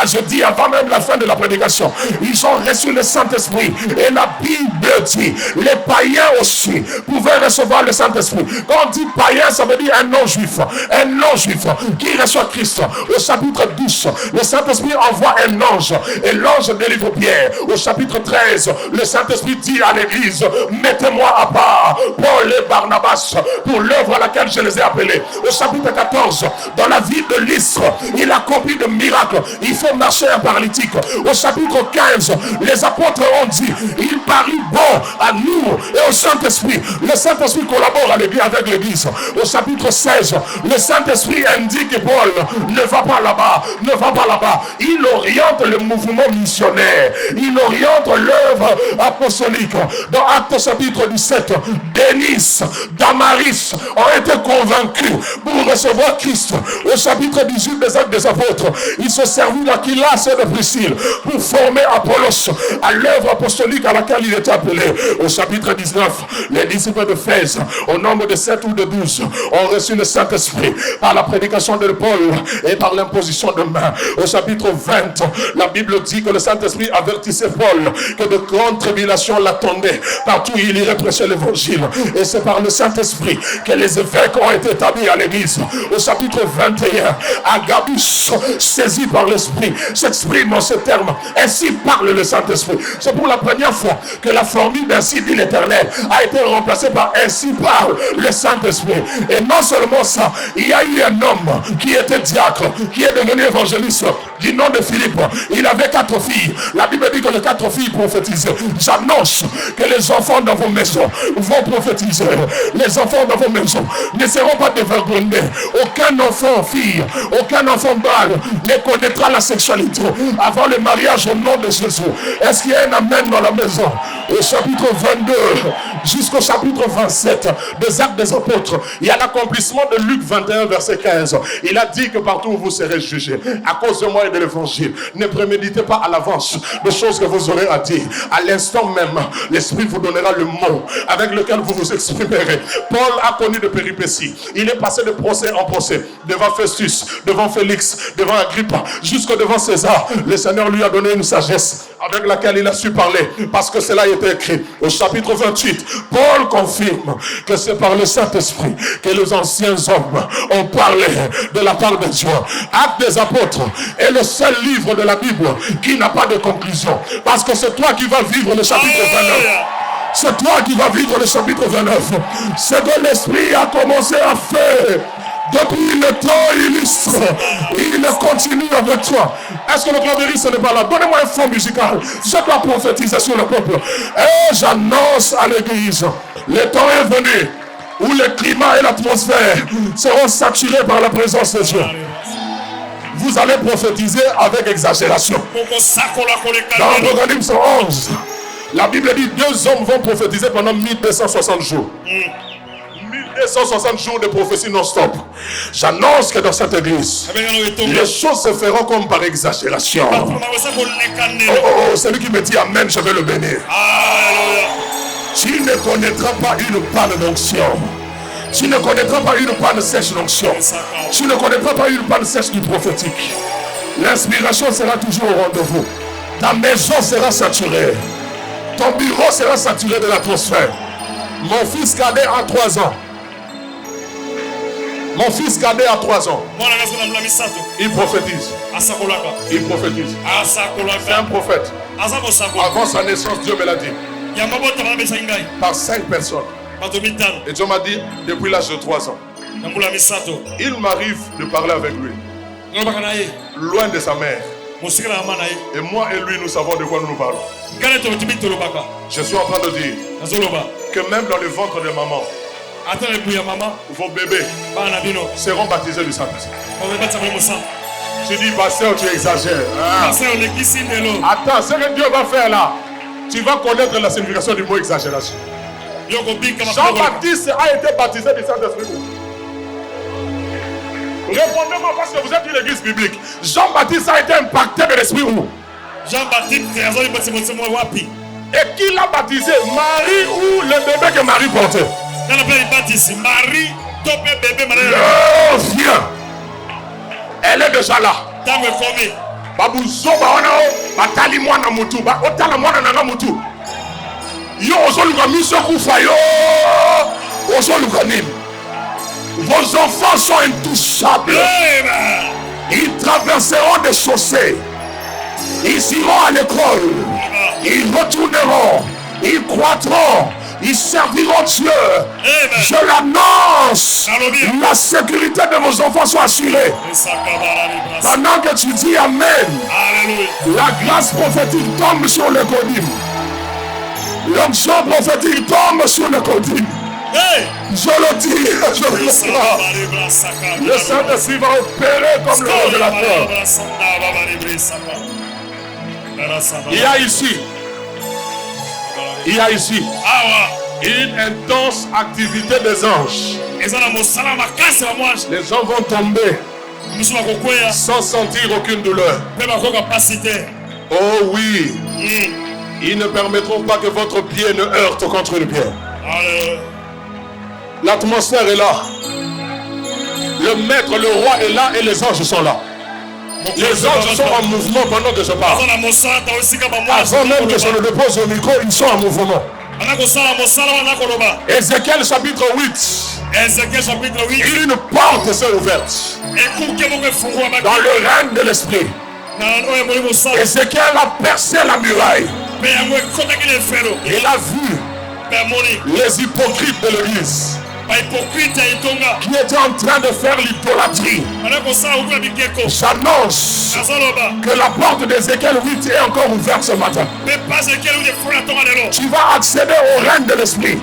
Je dis avant même la fin de la prédication. Ils ont reçu le Saint-Esprit. Et la Bible dit, les païens aussi pouvaient recevoir le Saint-Esprit. Quand on dit païen, ça veut dire un non-juif. Un non-juif qui reçoit Christ. Au chapitre 10, le Saint-Esprit envoie un ange. Et l'ange délivre Pierre. Au chapitre 13, le Saint-Esprit dit à l'Église: mettez-moi à part Paul et Barnabas pour l'œuvre à laquelle je les ai appelés. Au chapitre 14, dans la ville de Lystre, il accomplit de miracles. Il fait marcher un paralytique. Au chapitre 15, les apôtres ont dit: il parut bon à nous et au Saint-Esprit. Le Saint-Esprit collabore avec l'Église. Au chapitre 16, le Saint-Esprit indique que Paul ne va pas là-bas, ne va pas là-bas. Il oriente le mouvement missionnaire. Il oriente l'œuvre apostolique. Dans Actes chapitre 17, Denis, Damaris ont été convaincus pour recevoir Christ. Au chapitre 18 des Actes des Apôtres, ils se servent d'Aquilas et de Priscille pour former Apollos à l'œuvre apostolique à laquelle il était appelé. Au chapitre 19, les disciples de Fès, au nombre de 7 ou de 12, ont reçu le Saint-Esprit par la prédication de Paul et par l'imposition de mains. Au chapitre 20, la Bible dit que le Saint-Esprit avertissait Paul que de grandes tribulations l'attendaient partout où il irait prêcher l'évangile. Et c'est par le Saint-Esprit que les évêques ont été établis à l'Église. Au chapitre 21, Agabus, saisi par l'Esprit, s'exprime en ces termes: ainsi parle le Saint-Esprit. C'est pour la première fois que la formule ainsi dit l'Éternel a été remplacée par ainsi parle le Saint-Esprit. Et non seulement ça, il y a eu un homme qui était diacre, qui est devenu évangéliste, du nom de Philippe. Il avait 4 filles. La Bible dit que les 4 filles prophétisaient. J'annonce que les enfants dans vos maisons vont prophétiser. Les enfants dans vos maisons ne seront pas dévergondés. Aucun enfant fille, aucun enfant mâle ne connaîtra la sexualité avant le mariage au nom de Jésus. Est-ce qu'il y a un amen dans la maison? Au chapitre 22 jusqu'au chapitre 27 des Actes des Apôtres, il y a l'accomplissement de Luc 21 verset 15. Il a dit que partout où vous serez jugés à cause de moi et de l'évangile, ne préméditez pas à l'avance de choses que vous aurez à dire. À l'instant même, l'Esprit vous donnera le mot avec lequel vous vous exprimerez. Paul a connu de péripéties. Il est passé de procès en procès, devant Festus, devant Félix, devant Agrippa, jusque devant César. Le Seigneur lui a donné une sagesse avec laquelle il a su parler, parce que cela a été écrit. Au chapitre 28, Paul confirme que c'est par le Saint-Esprit que les anciens hommes ont parlé de la part de Dieu. Actes des apôtres est le seul livre de la Bible qui n'a pas de conclusion, parce que c'est toi qui vas vivre le chapitre 29. C'est toi qui vas vivre le chapitre 29. C'est que l'Esprit a commencé à faire depuis le temps illustre. Il continue avec toi. Est-ce que le clavériste n'est pas là? Donnez-moi un fond musical. Je dois prophétiser sur le peuple. Et j'annonce à l'église, le temps est venu où le climat et l'atmosphère seront saturés par la présence de Dieu. Vous allez prophétiser avec exagération. Dans l'Apocalypse 11, la Bible dit 2 hommes vont prophétiser pendant 1260 jours. 1260 jours de prophétie non-stop. J'annonce que dans cette église, les choses se feront comme par exagération. Oh, celui qui me dit Amen, je vais le bénir. Tu ne connaîtras pas une panne d'onction. Tu ne connaîtras pas une panne sèche d'onction. Tu ne connaîtras pas une panne sèche du prophétique. L'inspiration sera toujours au rendez-vous. Ta maison sera saturée. Ton bureau sera saturé de l'atmosphère. Mon fils cadet a 3 ans. Mon fils cadet a 3 ans. Il prophétise. Il prophétise. C'est un prophète. Avant sa naissance, Dieu me l'a dit. Par 5 personnes. Et Dieu m'a dit, depuis l'âge de 3 ans, il m'arrive de parler avec lui. Loin de sa mère. Et moi et lui, nous savons de quoi nous parlons. Je suis en train de dire que même dans le ventre de maman, vos bébés seront baptisés du Saint-Esprit. Tu dis, pasteur, tu exagères. Attends, ce que Dieu va faire là, tu vas connaître la signification du mot exagération. Jean-Baptiste a été baptisé du Saint-Esprit. Répondez-moi parce que vous êtes une église biblique. Jean-Baptiste a été impacté de l'esprit où? Jean-Baptiste, et qui l'a baptisé? Marie ou le bébé que Marie portait? Marie, ton bébé, oh, viens. Elle est déjà là. Babuzo baona batali mwana mutu ba otala mwana nanga mutu. Yo ozoluka miso kufa yo. Ozoluka nini? Vos enfants sont intouchables. Ils traverseront des chaussées. Ils iront à l'école. Ils retourneront. Ils croîtront. Ils serviront Dieu. Je l'annonce. La sécurité de vos enfants soit assurée. Pendant que tu dis Amen, la grâce prophétique tombe sur le codim. L'onction prophétique tombe sur le codim. Je le dis, je le crois. Le Saint-Esprit va opérer comme le révélateur. Il y a ici une intense activité des anges. Les gens vont tomber sans sentir aucune douleur. Oh oui, ils ne permettront pas que votre pied ne heurte contre le pied. L'atmosphère est là. Le maître, le roi est là et les anges sont là. Les anges sont en mouvement pendant que je parle. Avant même que je le dépose au micro, ils sont en mouvement. Ézéchiel chapitre 8. Une porte s'est ouverte dans le règne de l'esprit. Ézéchiel a percé la muraille. Il a vu les hypocrites de l'église qui étaient en train de faire l'idolâtrie. J'annonce que la porte d'Ézéchiel 8 est encore ouverte ce matin. Tu vas accéder au règne de l'esprit.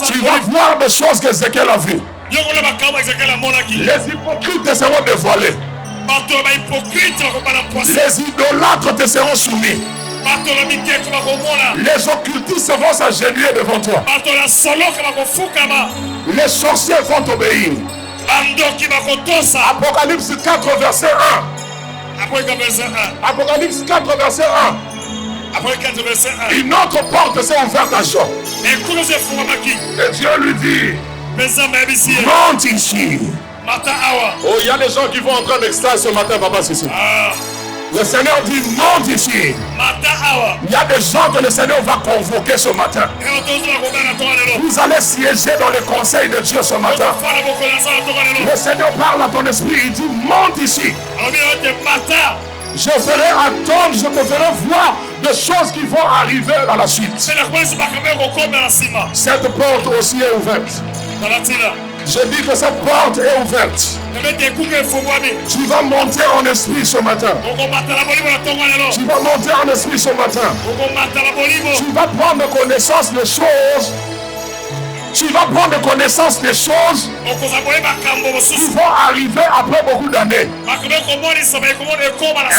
Tu vas voir des choses qu'Ézéchiel a vues. Les hypocrites te seront dévoilés. Les idolâtres te seront soumis. Les occultistes vont s'agenouiller devant toi. Les sorciers vont obéir. Apocalypse 4 verset 1. Apocalypse 4 verset 1. Une autre porte s'est ouverte à Jean. Et Dieu lui dit, monte ici. Oh, il y a des gens qui vont entrer en extase ce matin, papa, c'est ça. Le Seigneur dit monte ici. Il y a des gens que le Seigneur va convoquer ce matin. Vous allez siéger dans le conseil de Dieu ce matin. Le Seigneur parle à ton esprit, il dit monte ici. Je ferai attendre, je te ferai voir des choses qui vont arriver à la suite. Cette porte aussi est ouverte. Je dis que cette porte est ouverte. Tu vas monter en esprit ce matin. Tu vas monter en esprit ce matin. Tu vas prendre connaissance des choses. Tu vas prendre connaissance des choses qui vont arriver après beaucoup d'années.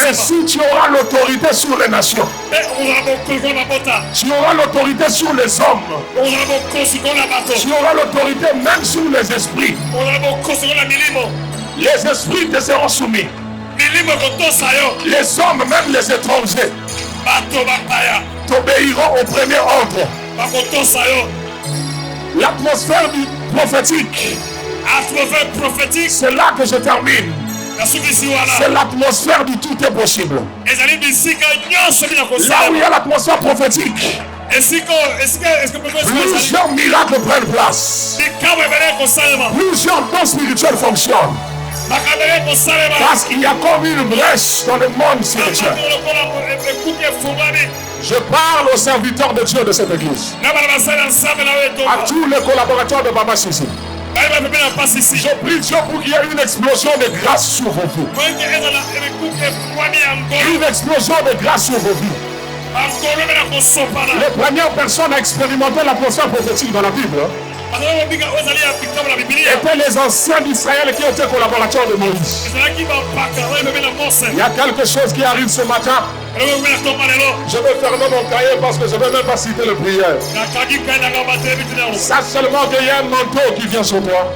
Ainsi, tu auras l'autorité sur les nations. Tu auras l'autorité sur les hommes. Tu auras l'autorité même sur les esprits. Les esprits te seront soumis. Les hommes, même les étrangers, t'obéiront au premier ordre. L'atmosphère du prophétique. C'est là que je termine. C'est l'atmosphère du tout est possible. Là où il y a l'atmosphère prophétique, plusieurs miracles prennent place. Plusieurs dons spirituels fonctionnent. Parce qu'il y a comme une brèche dans le monde spirituel. Je parle aux serviteurs de Dieu de cette église. À tous les collaborateurs de Baba Sissi. Je prie Dieu pour qu'il y ait une explosion de grâce sur vos vies. Une explosion de grâce sur vos vies. Les premières personnes à expérimenter l'atmosphère prophétique dans la Bible étaient les anciens d'Israël qui étaient collaborateurs de Moïse. Il y a quelque chose qui arrive ce matin. Je vais fermer mon cahier parce que je ne vais même pas citer le prière. Sache seulement qu'il y a un manteau qui vient sur toi.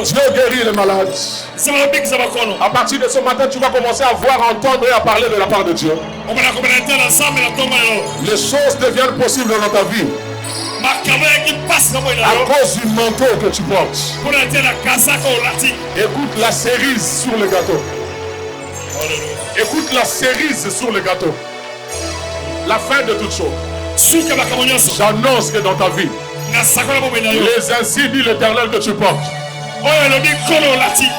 Dieu guérit les malades. À partir de ce matin, tu vas commencer à voir, entendre et à parler de la part de Dieu. Les choses deviennent possibles dans ta vie. À cause du manteau que tu portes. Écoute la cerise sur le gâteau. Écoute la cerise sur le gâteau. La fin de toute chose. J'annonce que dans ta vie, les ainsi dit l'Éternel que tu portes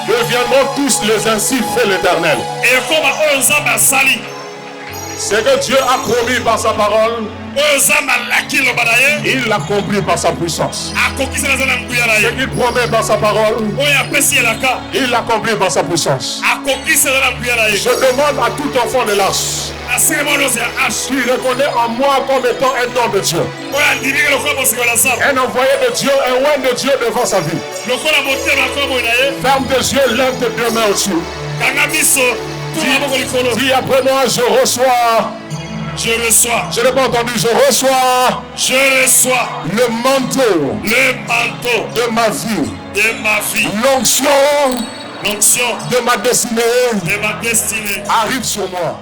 deviendront tous les ainsi fait l'Éternel. Ce que Dieu a promis par sa parole, il l'accomplit par sa puissance. Ce qu'il promet par sa parole, il l'accomplit par sa puissance. Je demande à tout enfant de l'âge qui reconnaît en moi comme étant un don de Dieu, un envoyé de Dieu, un oint de Dieu devant sa vie. Ferme tes yeux, lève tes deux mains au-dessus. Dis après moi, je reçois. Je reçois. Je n'ai pas entendu, je reçois. Je reçois le manteau. Le manteau de ma vie. De ma vie. L'onction. L'onction de ma destinée. De ma destinée. Arrive sur moi.